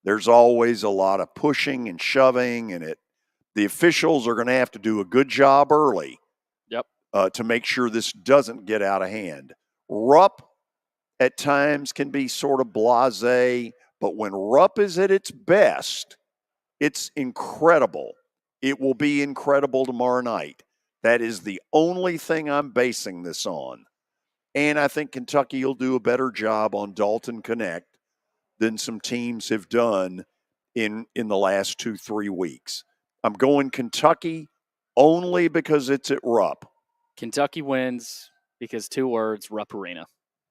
there's always a lot of pushing and shoving, and it The officials are going to have to do a good job early. Yep. To make sure this doesn't get out of hand. Rupp at times can be sort of blasé, but when Rupp is at its best, it's incredible. It will be incredible tomorrow night. That is the only thing I'm basing this on. And I think Kentucky will do a better job on Dalton Connect than some teams have done in the last 2-3 weeks. I'm going Kentucky only because it's at Rupp. Kentucky wins because 2 words, Rupp Arena.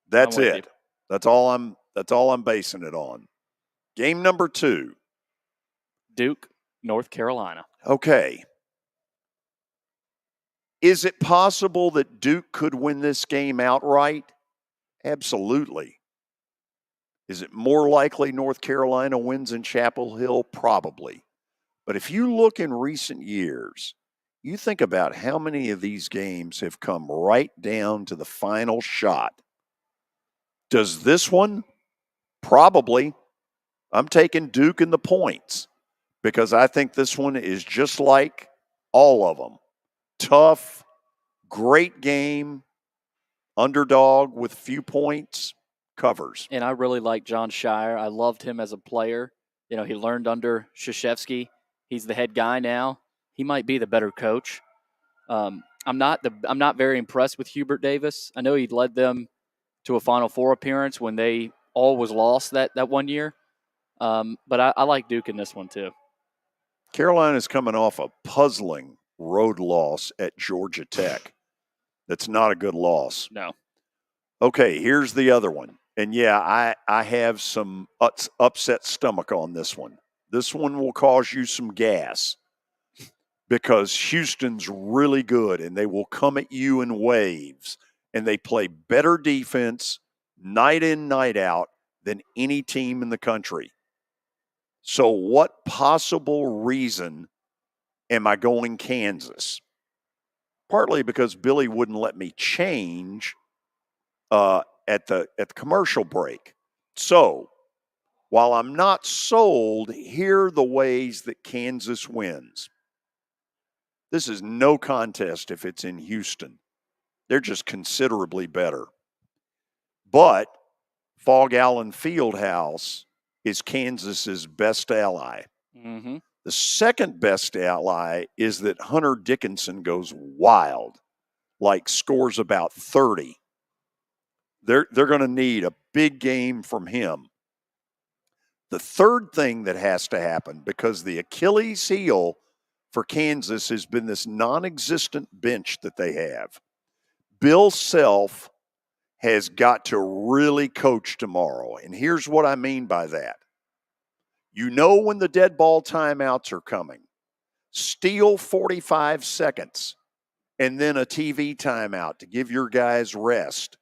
That's it. That's all I'm basing it on. Game number 2. Duke, North Carolina. Okay. Is it possible that Duke could win this game outright? Absolutely. Is it more likely North Carolina wins in Chapel Hill? Probably. But if you look in recent years, you think about how many of these games have come right down to the final shot. Does this one? Probably. I'm taking Duke in the points because I think this one is just like all of them. Tough, great game, underdog with few points, covers. And I really like John Shire. I loved him as a player. You know, he learned under Krzyzewski. He's the head guy now. He might be the better coach. I'm not very impressed with Hubert Davis. I know he led them to a Final Four appearance when they all was lost that one year. But I like Duke in this one too. Carolina's coming off a puzzling road loss at Georgia Tech. That's not a good loss. No. Okay, here's the other one. And yeah, I have some upset stomach on this one. This one will cause you some gas because Houston's really good and they will come at you in waves and they play better defense night in, night out than any team in the country. So what possible reason am I going Kansas? Partly because Billy wouldn't let me change at the commercial break. So while I'm not sold, here are the ways that Kansas wins. This is no contest if it's in Houston. They're just considerably better. But Fog Allen Fieldhouse is Kansas's best ally. Mm-hmm. The second best ally is that Hunter Dickinson goes wild, like scores about 30. They're going to need a big game from him. The third thing that has to happen, because the Achilles heel for Kansas has been this non-existent bench that they have. Bill Self has got to really coach tomorrow. And here's what I mean by that. You know when the dead ball timeouts are coming. Steal 45 seconds and then a TV timeout to give your guys rest.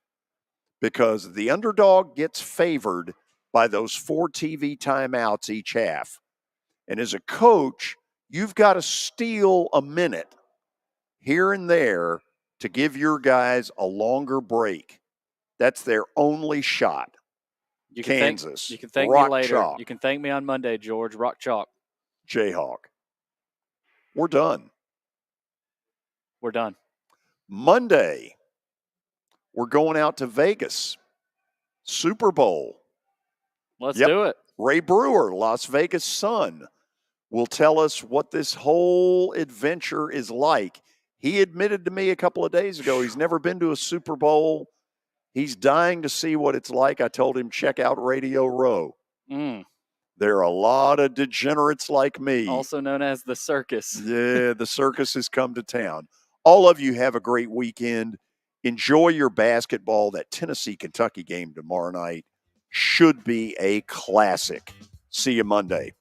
Because the underdog gets favored by those 4 TV timeouts each half. And as a coach, you've got to steal a minute here and there to give your guys a longer break. That's their only shot. Kansas. You can thank Rock me later. Chalk. You can thank me on Monday, George. Rock Chalk. Jayhawk. We're done. We're done. Monday, we're going out to Vegas. Super Bowl. Let's do it. Ray Brewer, Las Vegas Sun, will tell us what this whole adventure is like. He admitted to me a couple of days ago he's never been to a Super Bowl. He's dying to see what it's like. I told him, check out Radio Row. There are a lot of degenerates like me. Also known as the circus. Yeah, the circus has come to town. All of you have a great weekend. Enjoy your basketball. That Tennessee-Kentucky game tomorrow night should be a classic. See you Monday.